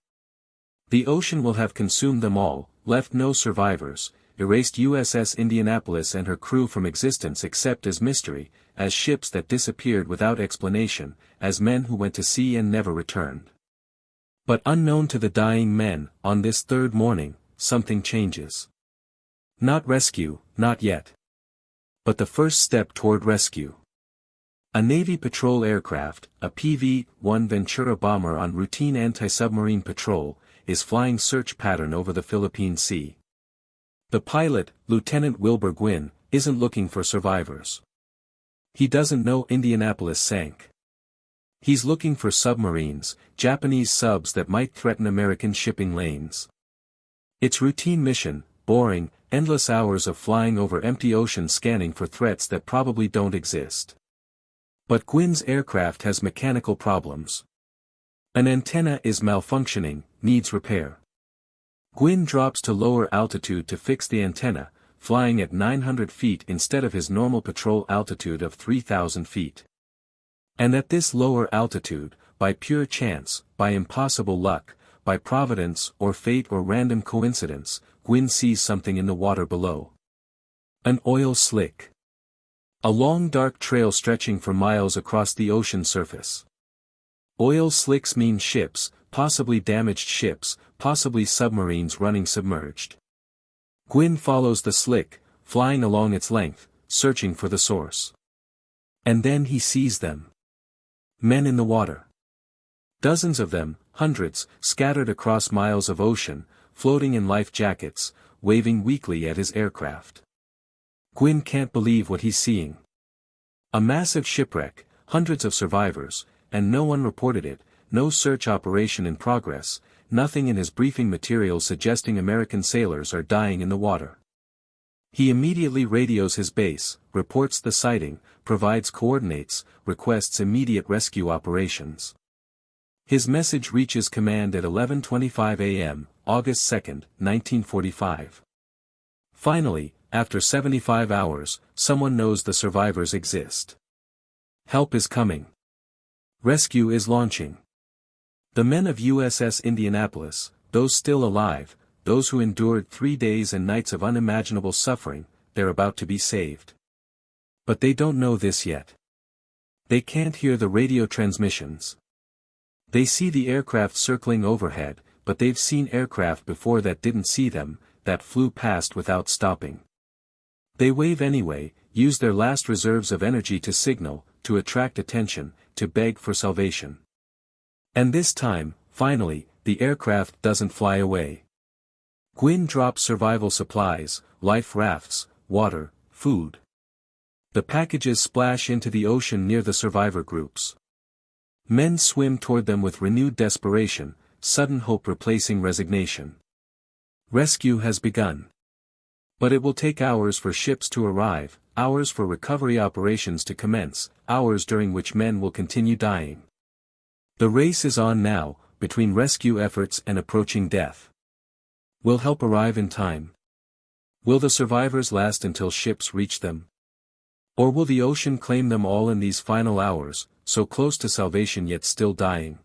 The ocean will have consumed them all, left no survivors, erased USS Indianapolis and her crew from existence except as mystery, as ships that disappeared without explanation, as men who went to sea and never returned. But unknown to the dying men, on this third morning, something changes. Not rescue, not yet. But the first step toward rescue. A Navy patrol aircraft, a PV-1 Ventura bomber on routine anti-submarine patrol, is flying search pattern over the Philippine Sea. The pilot, Lieutenant Wilbur Gwynn, isn't looking for survivors. He doesn't know Indianapolis sank. He's looking for submarines, Japanese subs that might threaten American shipping lanes. It's routine mission, boring, endless hours of flying over empty ocean scanning for threats that probably don't exist. But Gwynn's aircraft has mechanical problems. An antenna is malfunctioning, needs repair. Gwynn drops to lower altitude to fix the antenna, flying at 900 feet instead of his normal patrol altitude of 3,000 feet. And at this lower altitude, by pure chance, by impossible luck, by providence or fate or random coincidence, Gwynn sees something in the water below. An oil slick. A long dark trail stretching for miles across the ocean surface. Oil slicks mean ships, possibly damaged ships, possibly submarines running submerged. Gwynn follows the slick, flying along its length, searching for the source. And then he sees them. Men in the water. Dozens of them, hundreds, scattered across miles of ocean, floating in life jackets, waving weakly at his aircraft. Gwynn can't believe what he's seeing. A massive shipwreck, hundreds of survivors, and no one reported it, no search operation in progress, nothing in his briefing materials suggesting American sailors are dying in the water. He immediately radios his base, reports the sighting, provides coordinates, requests immediate rescue operations. His message reaches command at 11:25 a.m., August 2, 1945. Finally, after 75 hours, someone knows the survivors exist. Help is coming. Rescue is launching. The men of USS Indianapolis, those still alive, those who endured 3 days and nights of unimaginable suffering, they're about to be saved. But they don't know this yet. They can't hear the radio transmissions. They see the aircraft circling overhead, but they've seen aircraft before that didn't see them, that flew past without stopping. They wave anyway, use their last reserves of energy to signal, to attract attention, to beg for salvation. And this time, finally, the aircraft doesn't fly away. Gwynn drops survival supplies, life rafts, water, food. The packages splash into the ocean near the survivor groups. Men swim toward them with renewed desperation, sudden hope replacing resignation. Rescue has begun. But it will take hours for ships to arrive, hours for recovery operations to commence, hours during which men will continue dying. The race is on now, between rescue efforts and approaching death. Will help arrive in time? Will the survivors last until ships reach them? Or will the ocean claim them all in these final hours, so close to salvation yet still dying?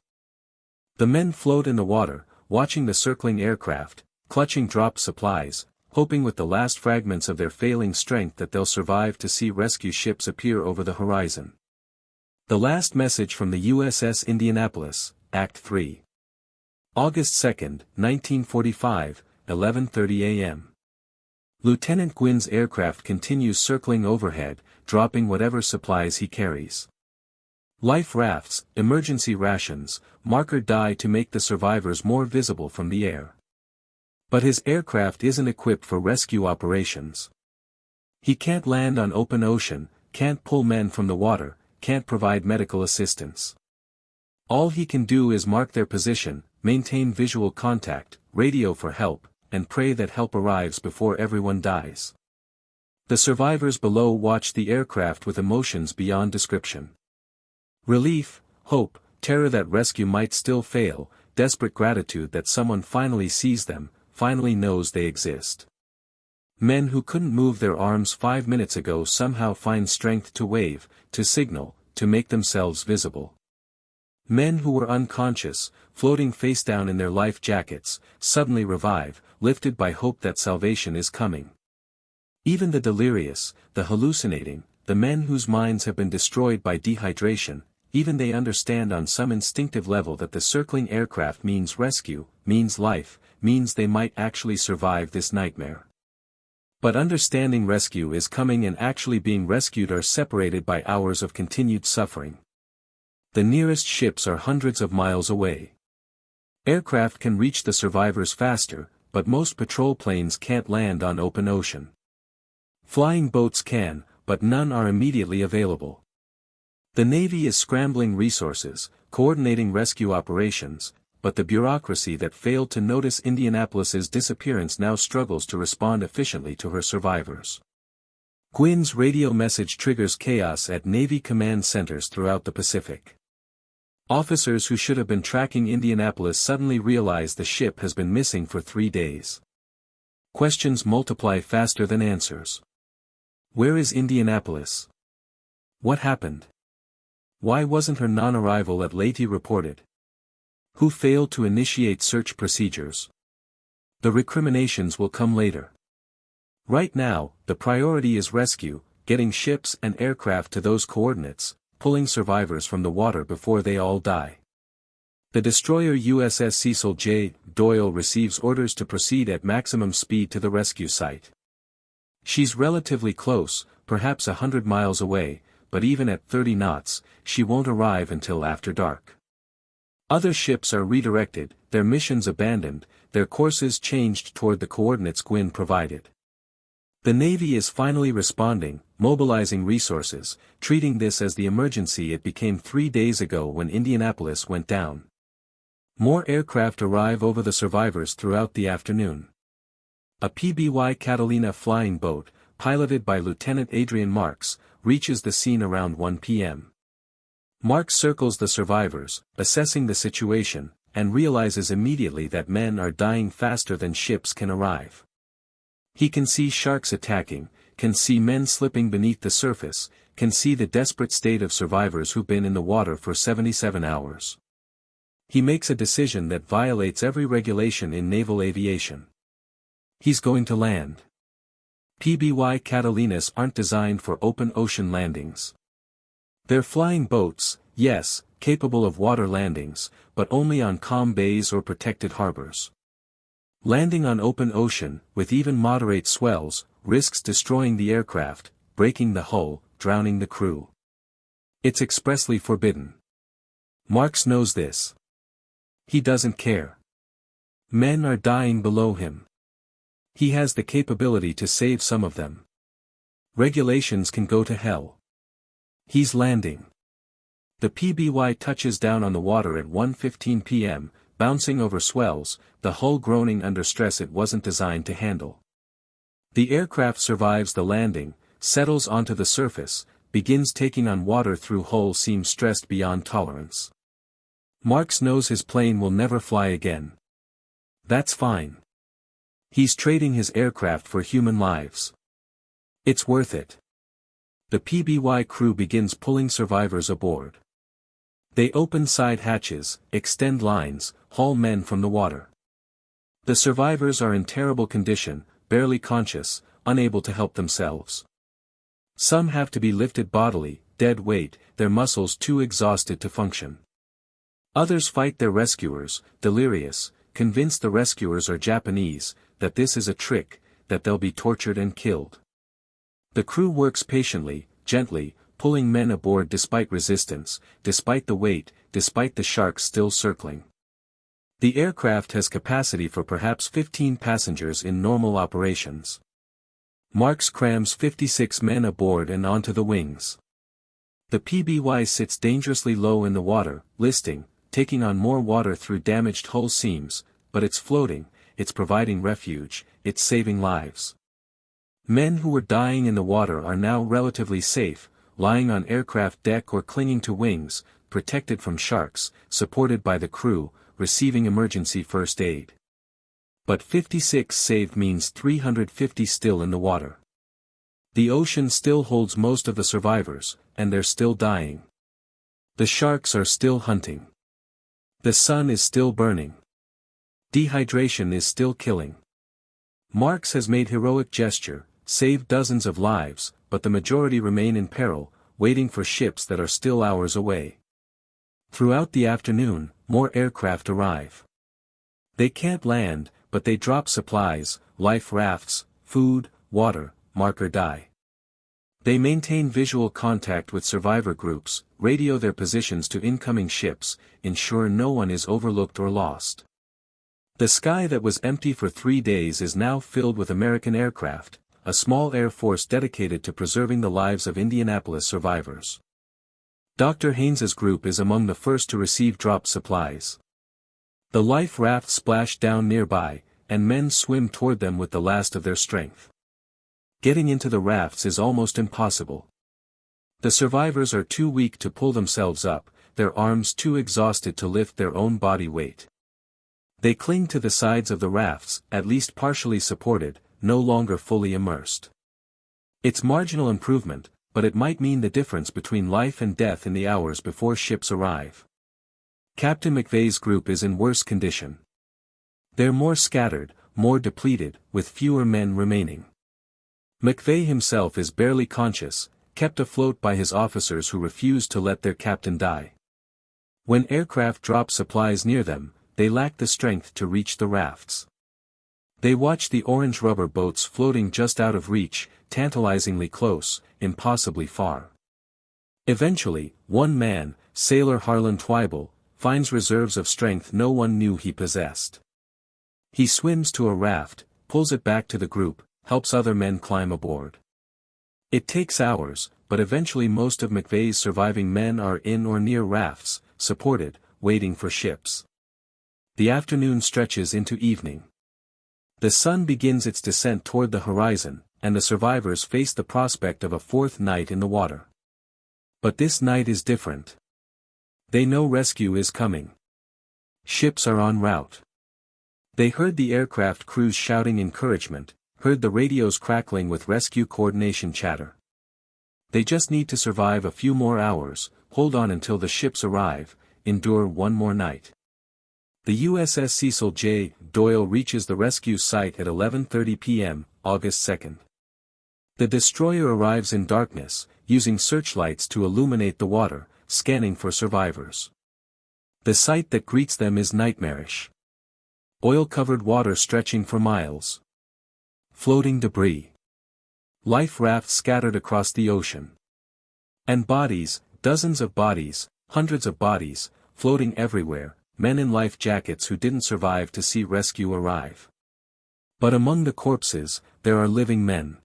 The men float in the water, watching the circling aircraft, clutching dropped supplies, hoping with the last fragments of their failing strength that they'll survive to see rescue ships appear over the horizon. The last message from the USS Indianapolis, Act 3. August 2, 1945, 11:30 a.m. Lieutenant Gwynn's aircraft continues circling overhead, dropping whatever supplies he carries. Life rafts, emergency rations, marker dye to make the survivors more visible from the air. But his aircraft isn't equipped for rescue operations. He can't land on open ocean, can't pull men from the water, can't provide medical assistance. All he can do is mark their position, maintain visual contact, radio for help, and pray that help arrives before everyone dies. The survivors below watch the aircraft with emotions beyond description. Relief, hope, terror that rescue might still fail, desperate gratitude that someone finally sees them, finally knows they exist. Men who couldn't move their arms 5 minutes ago somehow find strength to wave, to signal, to make themselves visible. Men who were unconscious, floating face down in their life jackets, suddenly revive, lifted by hope that salvation is coming. Even the delirious, the hallucinating, the men whose minds have been destroyed by dehydration, even they understand on some instinctive level that the circling aircraft means rescue, means life, means they might actually survive this nightmare. But understanding rescue is coming and actually being rescued are separated by hours of continued suffering. The nearest ships are hundreds of miles away. Aircraft can reach the survivors faster, but most patrol planes can't land on open ocean. Flying boats can, but none are immediately available. The Navy is scrambling resources, coordinating rescue operations, but the bureaucracy that failed to notice Indianapolis's disappearance now struggles to respond efficiently to her survivors. Gwyn's radio message triggers chaos at Navy command centers throughout the Pacific. Officers who should have been tracking Indianapolis suddenly realize the ship has been missing for 3 days. Questions multiply faster than answers. Where is Indianapolis? What happened? Why wasn't her non-arrival at Leyte reported? Who failed to initiate search procedures? The recriminations will come later. Right now, the priority is rescue, getting ships and aircraft to those coordinates, pulling survivors from the water before they all die. The destroyer USS Cecil J. Doyle receives orders to proceed at maximum speed to the rescue site. She's relatively close, perhaps 100 miles away, but even at 30 knots, she won't arrive until after dark. Other ships are redirected, their missions abandoned, their courses changed toward the coordinates Gwyn provided. The Navy is finally responding, mobilizing resources, treating this as the emergency it became 3 days ago when Indianapolis went down. More aircraft arrive over the survivors throughout the afternoon. A PBY Catalina flying boat, piloted by Lieutenant Adrian Marks, reaches the scene around 1 p.m. Marks circles the survivors, assessing the situation, and realizes immediately that men are dying faster than ships can arrive. He can see sharks attacking, can see men slipping beneath the surface, can see the desperate state of survivors who've been in the water for 77 hours. He makes a decision that violates every regulation in naval aviation. He's going to land. PBY Catalinas aren't designed for open ocean landings. They're flying boats, yes, capable of water landings, but only on calm bays or protected harbors. Landing on open ocean, with even moderate swells, risks destroying the aircraft, breaking the hull, drowning the crew. It's expressly forbidden. Marks knows this. He doesn't care. Men are dying below him. He has the capability to save some of them. Regulations can go to hell. He's landing. The PBY touches down on the water at 1:15 p.m., bouncing over swells, the hull groaning under stress it wasn't designed to handle. The aircraft survives the landing, settles onto the surface, begins taking on water through hull seams stressed beyond tolerance. Marks knows his plane will never fly again. That's fine. He's trading his aircraft for human lives. It's worth it. The PBY crew begins pulling survivors aboard. They open side hatches, extend lines, haul men from the water. The survivors are in terrible condition, barely conscious, unable to help themselves. Some have to be lifted bodily, dead weight, their muscles too exhausted to function. Others fight their rescuers, delirious, convinced the rescuers are Japanese, that this is a trick, that they'll be tortured and killed. The crew works patiently, gently, pulling men aboard despite resistance, despite the weight, despite the sharks still circling. The aircraft has capacity for perhaps 15 passengers in normal operations. Marks crams 56 men aboard and onto the wings. The PBY sits dangerously low in the water, listing, taking on more water through damaged hull seams, but it's floating, it's providing refuge, it's saving lives. Men who were dying in the water are now relatively safe, lying on aircraft deck or clinging to wings, protected from sharks, supported by the crew, receiving emergency first aid. But 56 saved means 350 still in the water. The ocean still holds most of the survivors, and they're still dying. The sharks are still hunting. The sun is still burning. Dehydration is still killing. Marx has made heroic gesture, saved dozens of lives, but the majority remain in peril, waiting for ships that are still hours away. Throughout the afternoon, more aircraft arrive. They can't land, but they drop supplies, life rafts, food, water, mark or die. They maintain visual contact with survivor groups, radio their positions to incoming ships, ensure no one is overlooked or lost. The sky that was empty for 3 days is now filled with American aircraft, a small air force dedicated to preserving the lives of Indianapolis survivors. Dr. Haynes's group is among the first to receive dropped supplies. The life raft splashed down nearby, and men swim toward them with the last of their strength. Getting into the rafts is almost impossible. The survivors are too weak to pull themselves up, their arms too exhausted to lift their own body weight. They cling to the sides of the rafts, at least partially supported, no longer fully immersed. It's marginal improvement, but it might mean the difference between life and death in the hours before ships arrive. Captain McVeigh's group is in worse condition. They're more scattered, more depleted, with fewer men remaining. McVeigh himself is barely conscious, kept afloat by his officers who refuse to let their captain die. When aircraft drop supplies near them, they lack the strength to reach the rafts. They watch the orange rubber boats floating just out of reach, tantalizingly close, impossibly far. Eventually, one man, Sailor Harlan Twible, finds reserves of strength no one knew he possessed. He swims to a raft, pulls it back to the group, helps other men climb aboard. It takes hours, but eventually most of McVeigh's surviving men are in or near rafts, supported, waiting for ships. The afternoon stretches into evening. The sun begins its descent toward the horizon, and the survivors face the prospect of a fourth night in the water. But this night is different. They know rescue is coming. Ships are en route. They heard the aircraft crews shouting encouragement, heard the radios crackling with rescue coordination chatter. They just need to survive a few more hours, hold on until the ships arrive, endure one more night. The USS Cecil J. Doyle reaches the rescue site at 11:30 p.m., August 2nd. The destroyer arrives in darkness, using searchlights to illuminate the water, scanning for survivors. The sight that greets them is nightmarish. Oil-covered water stretching for miles. Floating debris. Life rafts scattered across the ocean. And bodies, dozens of bodies, hundreds of bodies, floating everywhere. Men in life jackets who didn't survive to see rescue arrive. But among the corpses, there are living men.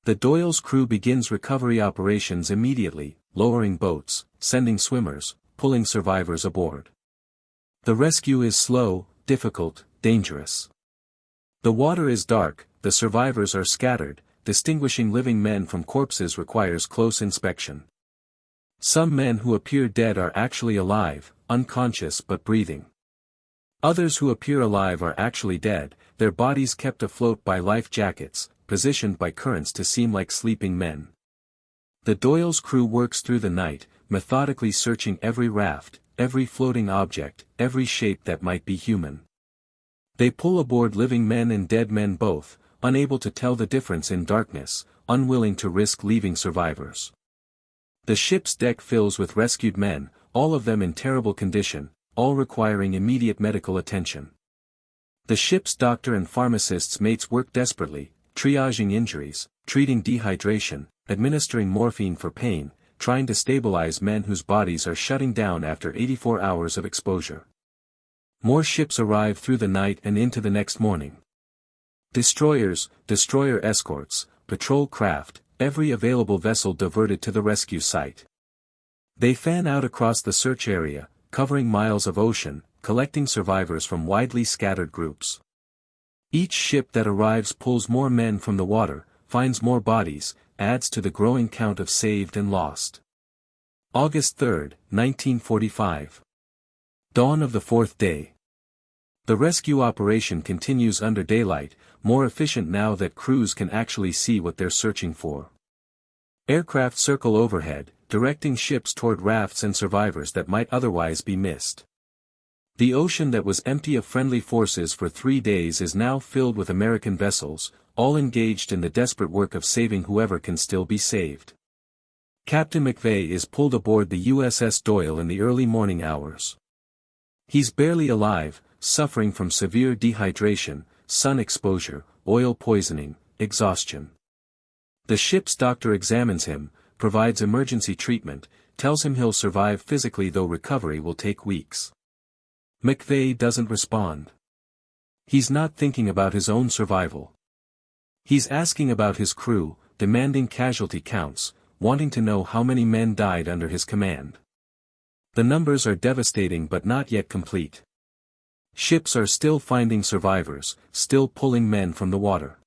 The Doyle's crew begins recovery operations immediately, lowering boats, sending swimmers, pulling survivors aboard. The rescue is slow, difficult, dangerous. The water is dark, the survivors are scattered, distinguishing living men from corpses requires close inspection. Some men who appear dead are actually alive, unconscious but breathing. Others who appear alive are actually dead, their bodies kept afloat by life jackets, positioned by currents to seem like sleeping men. The Doyle's crew works through the night, methodically searching every raft, every floating object, every shape that might be human. They pull aboard living men and dead men both, unable to tell the difference in darkness, unwilling to risk leaving survivors. The ship's deck fills with rescued men, all of them in terrible condition, all requiring immediate medical attention. The ship's doctor and pharmacist's mates work desperately, triaging injuries, treating dehydration, administering morphine for pain, trying to stabilize men whose bodies are shutting down after 84 hours of exposure. More ships arrive through the night and into the next morning. Destroyers, destroyer escorts, patrol craft, every available vessel diverted to the rescue site. They fan out across the search area, covering miles of ocean, collecting survivors from widely scattered groups. Each ship that arrives pulls more men from the water, finds more bodies, adds to the growing count of saved and lost. August 3, 1945. Dawn of the fourth day. The rescue operation continues under daylight, more efficient now that crews can actually see what they're searching for. Aircraft circle overhead, directing ships toward rafts and survivors that might otherwise be missed. The ocean that was empty of friendly forces for 3 days is now filled with American vessels, all engaged in the desperate work of saving whoever can still be saved. Captain McVeigh is pulled aboard the USS Doyle in the early morning hours. He's barely alive, suffering from severe dehydration, sun exposure, oil poisoning, exhaustion. The ship's doctor examines him, provides emergency treatment, tells him he'll survive physically though recovery will take weeks. McVeigh doesn't respond. He's not thinking about his own survival. He's asking about his crew, demanding casualty counts, wanting to know how many men died under his command. The numbers are devastating but not yet complete. Ships are still finding survivors, still pulling men from the water.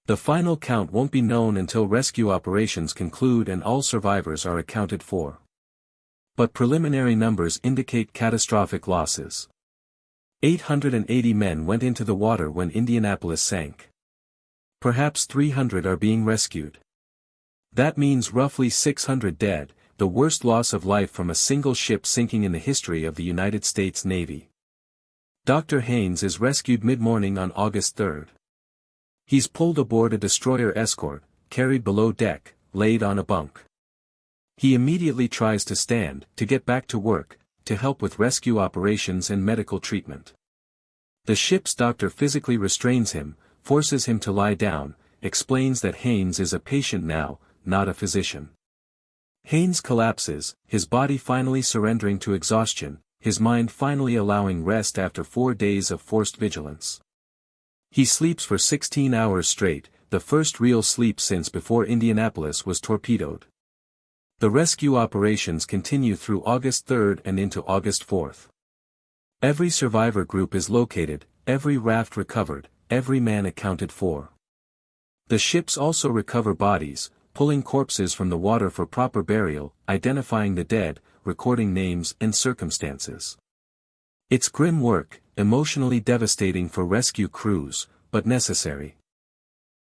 The final count won't be known until rescue operations conclude and all survivors are accounted for. But preliminary numbers indicate catastrophic losses. 880 men went into the water when Indianapolis sank. Perhaps 300 are being rescued. That means roughly 600 dead, the worst loss of life from a single ship sinking in the history of the United States Navy. Dr. Haynes is rescued mid-morning on August 3. He's pulled aboard a destroyer escort, carried below deck, laid on a bunk. He immediately tries to stand, to get back to work, to help with rescue operations and medical treatment. The ship's doctor physically restrains him, forces him to lie down, explains that Haynes is a patient now, not a physician. Haynes collapses, his body finally surrendering to exhaustion, his mind finally allowing rest after 4 days of forced vigilance. He sleeps for 16 hours straight, the first real sleep since before Indianapolis was torpedoed. The rescue operations continue through August 3 and into August 4. Every survivor group is located, every raft recovered, every man accounted for. The ships also recover bodies, pulling corpses from the water for proper burial, identifying the dead, recording names and circumstances. It's grim work, emotionally devastating for rescue crews, but necessary.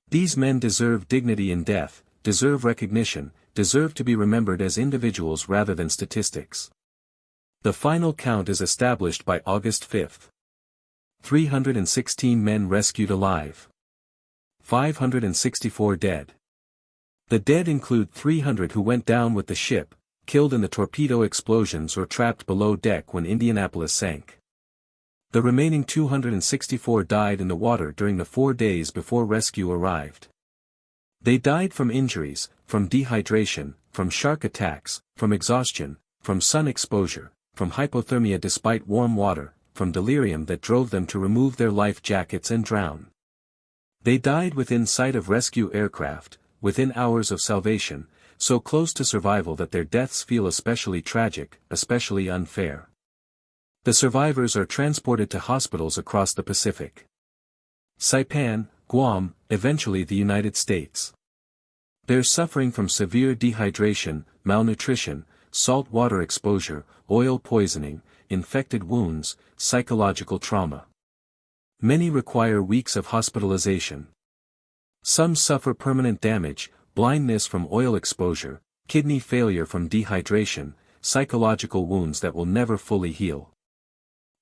These men deserve dignity in death, deserve recognition, deserve to be remembered as individuals rather than statistics. The final count is established by August 5. 316 men rescued alive. 564 dead. The dead include 300 who went down with the ship, killed in the torpedo explosions or trapped below deck when Indianapolis sank. The remaining 264 died in the water during the 4 days before rescue arrived. They died from injuries, from dehydration, from shark attacks, from exhaustion, from sun exposure, from hypothermia despite warm water, from delirium that drove them to remove their life jackets and drown. They died within sight of rescue aircraft, within hours of salvation, so close to survival that their deaths feel especially tragic, especially unfair. The survivors are transported to hospitals across the Pacific. Saipan, Guam, eventually the United States. They're suffering from severe dehydration, malnutrition, salt water exposure, oil poisoning, infected wounds, psychological trauma. Many require weeks of hospitalization. Some suffer permanent damage, blindness from oil exposure, kidney failure from dehydration, psychological wounds that will never fully heal.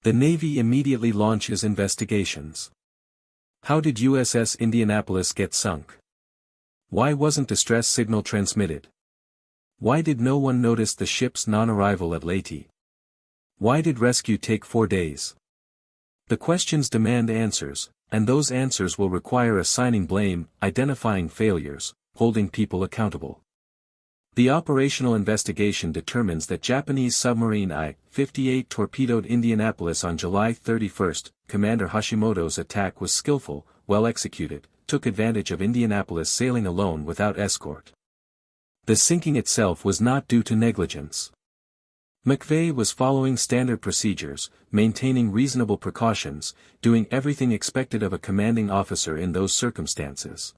The Navy immediately launches investigations. How did USS Indianapolis get sunk? Why wasn't distress signal transmitted? Why did no one notice the ship's non-arrival at Leyte? Why did rescue take 4 days? The questions demand answers, and those answers will require assigning blame, identifying failures, holding people accountable. The operational investigation determines that Japanese submarine I-58 torpedoed Indianapolis on July 31. Commander Hashimoto's attack was skillful, well executed, took advantage of Indianapolis sailing alone without escort. The sinking itself was not due to negligence. McVeigh was following standard procedures, maintaining reasonable precautions, doing everything expected of a commanding officer in those circumstances.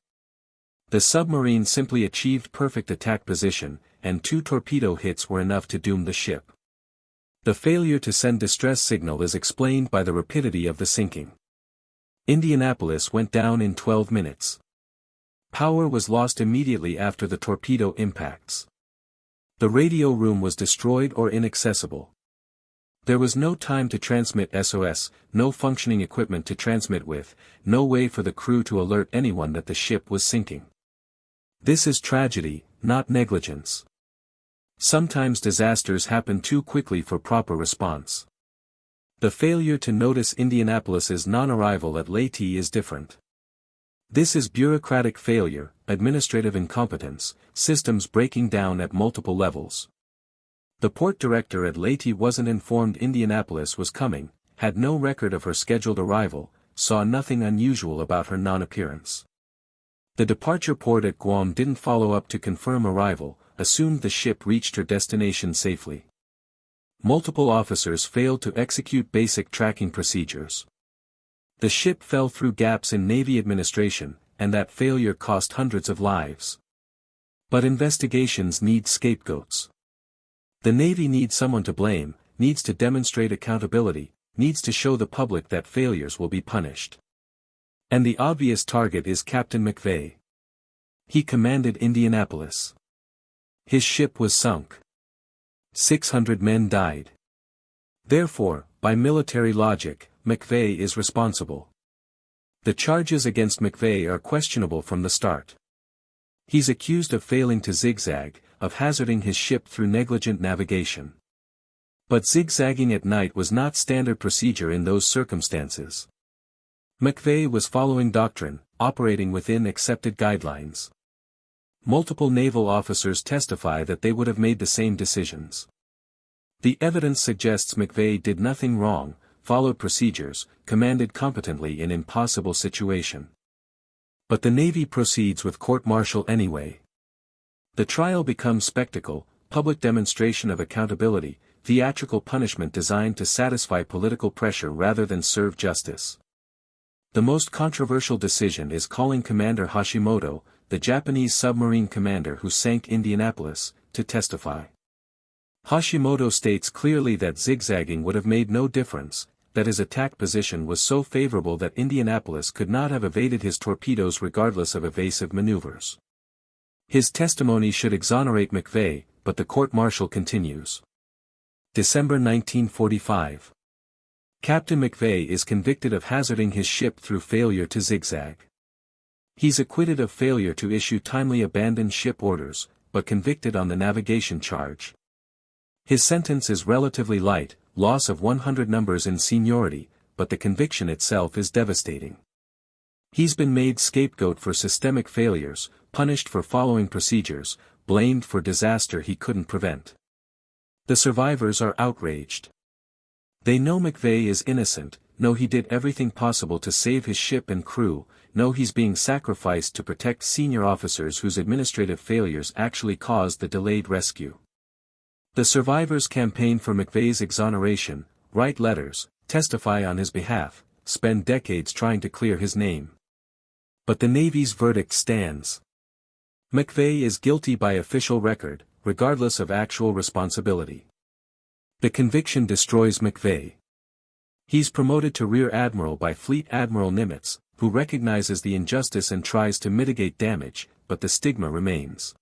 The submarine simply achieved perfect attack position, and 2 torpedo hits were enough to doom the ship. The failure to send distress signal is explained by the rapidity of the sinking. Indianapolis went down in 12 minutes. Power was lost immediately after the torpedo impacts. The radio room was destroyed or inaccessible. There was no time to transmit SOS, no functioning equipment to transmit with, no way for the crew to alert anyone that the ship was sinking. This is tragedy, not negligence. Sometimes disasters happen too quickly for proper response. The failure to notice Indianapolis's non-arrival at Leyte is different. This is bureaucratic failure, administrative incompetence, systems breaking down at multiple levels. The port director at Leyte wasn't informed Indianapolis was coming, had no record of her scheduled arrival, saw nothing unusual about her non-appearance. The departure port at Guam didn't follow up to confirm arrival, assumed the ship reached her destination safely. Multiple officers failed to execute basic tracking procedures. The ship fell through gaps in Navy administration, and that failure cost hundreds of lives. But investigations need scapegoats. The Navy needs someone to blame, needs to demonstrate accountability, needs to show the public that failures will be punished. And the obvious target is Captain McVeigh. He commanded Indianapolis. His ship was sunk. 600 men died. Therefore, by military logic, McVeigh is responsible. The charges against McVeigh are questionable from the start. He's accused of failing to zigzag, of hazarding his ship through negligent navigation. But zigzagging at night was not standard procedure in those circumstances. McVeigh was following doctrine, operating within accepted guidelines. Multiple naval officers testify that they would have made the same decisions. The evidence suggests McVeigh did nothing wrong, followed procedures, commanded competently in impossible situation. But the Navy proceeds with court-martial anyway. The trial becomes spectacle, public demonstration of accountability, theatrical punishment designed to satisfy political pressure rather than serve justice. The most controversial decision is calling Commander Hashimoto, the Japanese submarine commander who sank Indianapolis, to testify. Hashimoto states clearly that zigzagging would have made no difference, that his attack position was so favorable that Indianapolis could not have evaded his torpedoes regardless of evasive maneuvers. His testimony should exonerate McVeigh, but the court-martial continues. December 1945. Captain McVeigh is convicted of hazarding his ship through failure to zigzag. He's acquitted of failure to issue timely abandoned ship orders, but convicted on the navigation charge. His sentence is relatively light, loss of 100 numbers in seniority, but the conviction itself is devastating. He's been made scapegoat for systemic failures, punished for following procedures, blamed for disaster he couldn't prevent. The survivors are outraged. They know McVeigh is innocent, know he did everything possible to save his ship and crew, know he's being sacrificed to protect senior officers whose administrative failures actually caused the delayed rescue. The survivors campaign for McVeigh's exoneration, write letters, testify on his behalf, spend decades trying to clear his name. But the Navy's verdict stands. McVeigh is guilty by official record, regardless of actual responsibility. The conviction destroys McVeigh. He's promoted to Rear Admiral by Fleet Admiral Nimitz, who recognizes the injustice and tries to mitigate damage, but the stigma remains.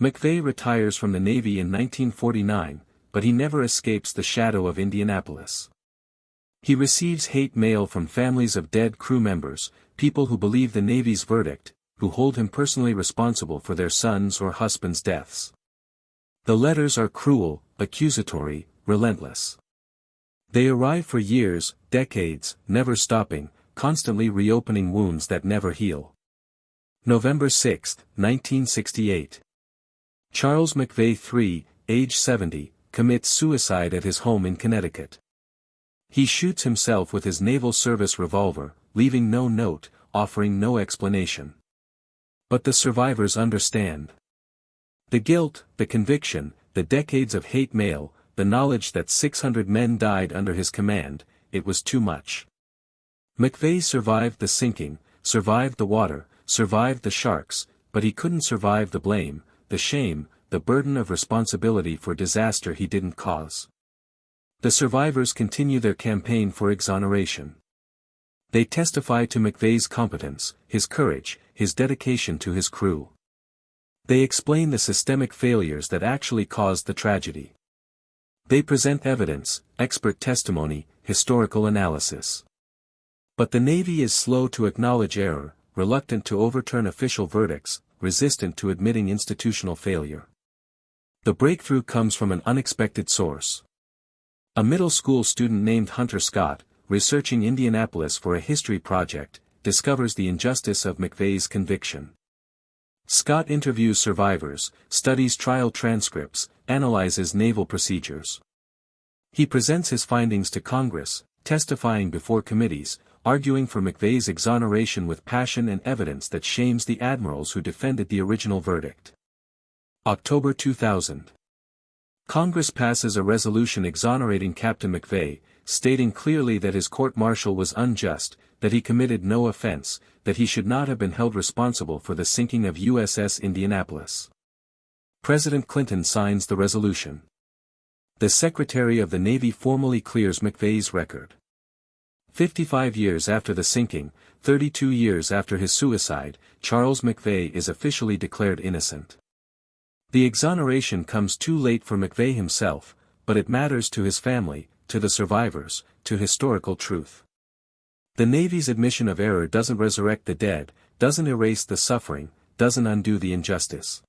McVeigh retires from the Navy in 1949, but he never escapes the shadow of Indianapolis. He receives hate mail from families of dead crew members, people who believe the Navy's verdict, who hold him personally responsible for their sons' or husbands' deaths. The letters are cruel, accusatory, relentless. They arrive for years, decades, never stopping, constantly reopening wounds that never heal. November 6, 1968. Charles McVeigh III, age 70, commits suicide at his home in Connecticut. He shoots himself with his Naval Service revolver, leaving no note, offering no explanation. But the survivors understand. The guilt, the conviction, the decades of hate mail, the knowledge that 600 men died under his command, it was too much. McVeigh survived the sinking, survived the water, survived the sharks, but he couldn't survive the blame, the shame, the burden of responsibility for disaster he didn't cause. The survivors continue their campaign for exoneration. They testify to McVeigh's competence, his courage, his dedication to his crew. They explain the systemic failures that actually caused the tragedy. They present evidence, expert testimony, historical analysis. But the Navy is slow to acknowledge error, reluctant to overturn official verdicts, resistant to admitting institutional failure. The breakthrough comes from an unexpected source. A middle school student named Hunter Scott, researching Indianapolis for a history project, discovers the injustice of McVeigh's conviction. Scott interviews survivors, studies trial transcripts, analyzes naval procedures. He presents his findings to Congress, testifying before committees, arguing for McVeigh's exoneration with passion and evidence that shames the admirals who defended the original verdict. October 2000. Congress passes a resolution exonerating Captain McVeigh, stating clearly that his court-martial was unjust, that he committed no offense, that he should not have been held responsible for the sinking of USS Indianapolis. President Clinton signs the resolution. The Secretary of the Navy formally clears McVeigh's record. 55 years after the sinking, 32 years after his suicide, Charles McVeigh is officially declared innocent. The exoneration comes too late for McVeigh himself, but it matters to his family, to the survivors, to historical truth. The Navy's admission of error doesn't resurrect the dead, doesn't erase the suffering, doesn't undo the injustice.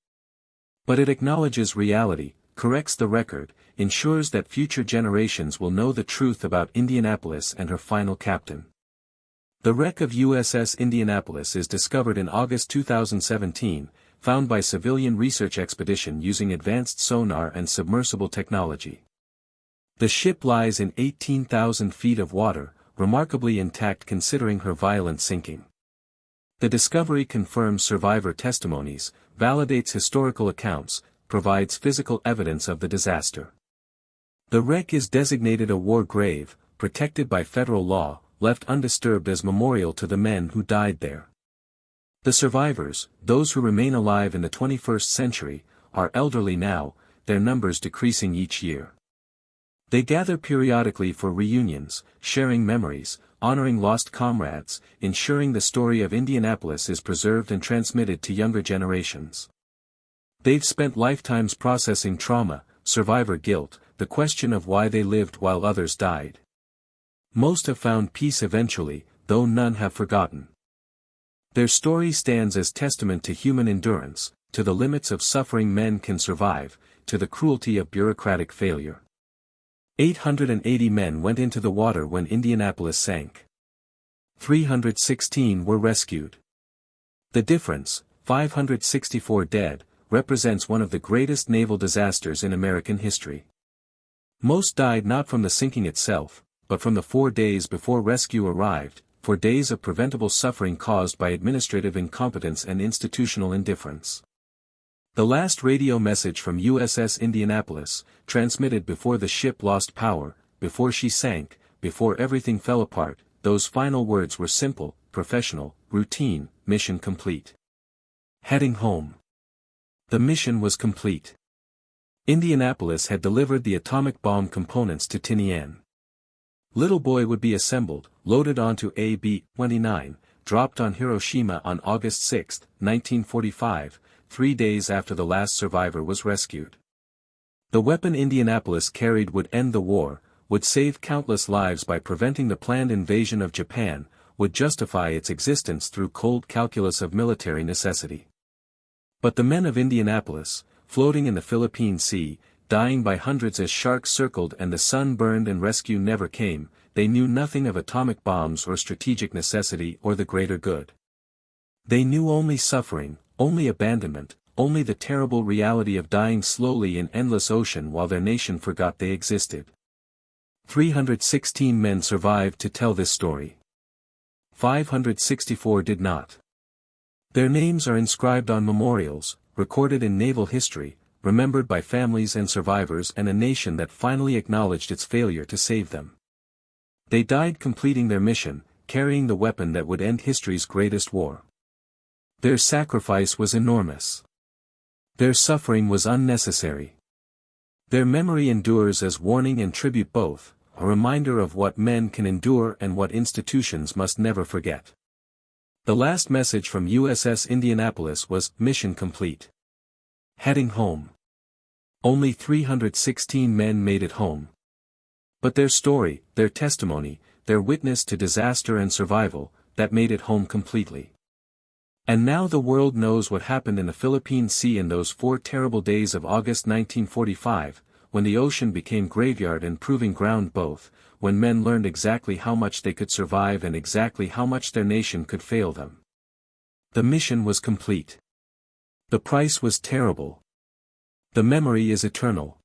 But it acknowledges reality, corrects the record, ensures that future generations will know the truth about Indianapolis and her final captain. The wreck of USS Indianapolis is discovered in August 2017, found by civilian research expedition using advanced sonar and submersible technology. The ship lies in 18,000 feet of water, remarkably intact considering her violent sinking. The discovery confirms survivor testimonies, validates historical accounts, provides physical evidence of the disaster. The wreck is designated a war grave, protected by federal law, left undisturbed as memorial to the men who died there. The survivors, those who remain alive in the 21st century, are elderly now, their numbers decreasing each year. They gather periodically for reunions, sharing memories, honoring lost comrades, ensuring the story of Indianapolis is preserved and transmitted to younger generations. They've spent lifetimes processing trauma, survivor guilt, the question of why they lived while others died. Most have found peace eventually, though none have forgotten. Their story stands as testament to human endurance, to the limits of suffering men can survive, to the cruelty of bureaucratic failure. 880 men went into the water when Indianapolis sank. 316 were rescued. The difference, 564 dead, represents one of the greatest naval disasters in American history. Most died not from the sinking itself, but from the 4 days before rescue arrived, 4 days of preventable suffering caused by administrative incompetence and institutional indifference. The last radio message from USS Indianapolis, transmitted before the ship lost power, before she sank, before everything fell apart, those final words were simple, professional, routine, mission complete. Heading home. The mission was complete. Indianapolis had delivered the atomic bomb components to Tinian. Little Boy would be assembled, loaded onto a B-29, dropped on Hiroshima on August 6, 1945, 3 days after the last survivor was rescued. The weapon Indianapolis carried would end the war, would save countless lives by preventing the planned invasion of Japan, would justify its existence through cold calculus of military necessity. But the men of Indianapolis, floating in the Philippine Sea, dying by hundreds as sharks circled and the sun burned and rescue never came, they knew nothing of atomic bombs or strategic necessity or the greater good. They knew only suffering, only abandonment, only the terrible reality of dying slowly in endless ocean while their nation forgot they existed. 316 men survived to tell this story. 564 did not. Their names are inscribed on memorials, recorded in naval history, remembered by families and survivors and a nation that finally acknowledged its failure to save them. They died completing their mission, carrying the weapon that would end history's greatest war. Their sacrifice was enormous. Their suffering was unnecessary. Their memory endures as warning and tribute both, a reminder of what men can endure and what institutions must never forget. The last message from USS Indianapolis was, "Mission complete. Heading home." Only 316 men made it home. But their story, their testimony, their witness to disaster and survival, that made it home completely. And now the world knows what happened in the Philippine Sea in those 4 terrible days of August 1945, when the ocean became graveyard and proving ground both, when men learned exactly how much they could survive and exactly how much their nation could fail them. The mission was complete. The price was terrible. The memory is eternal.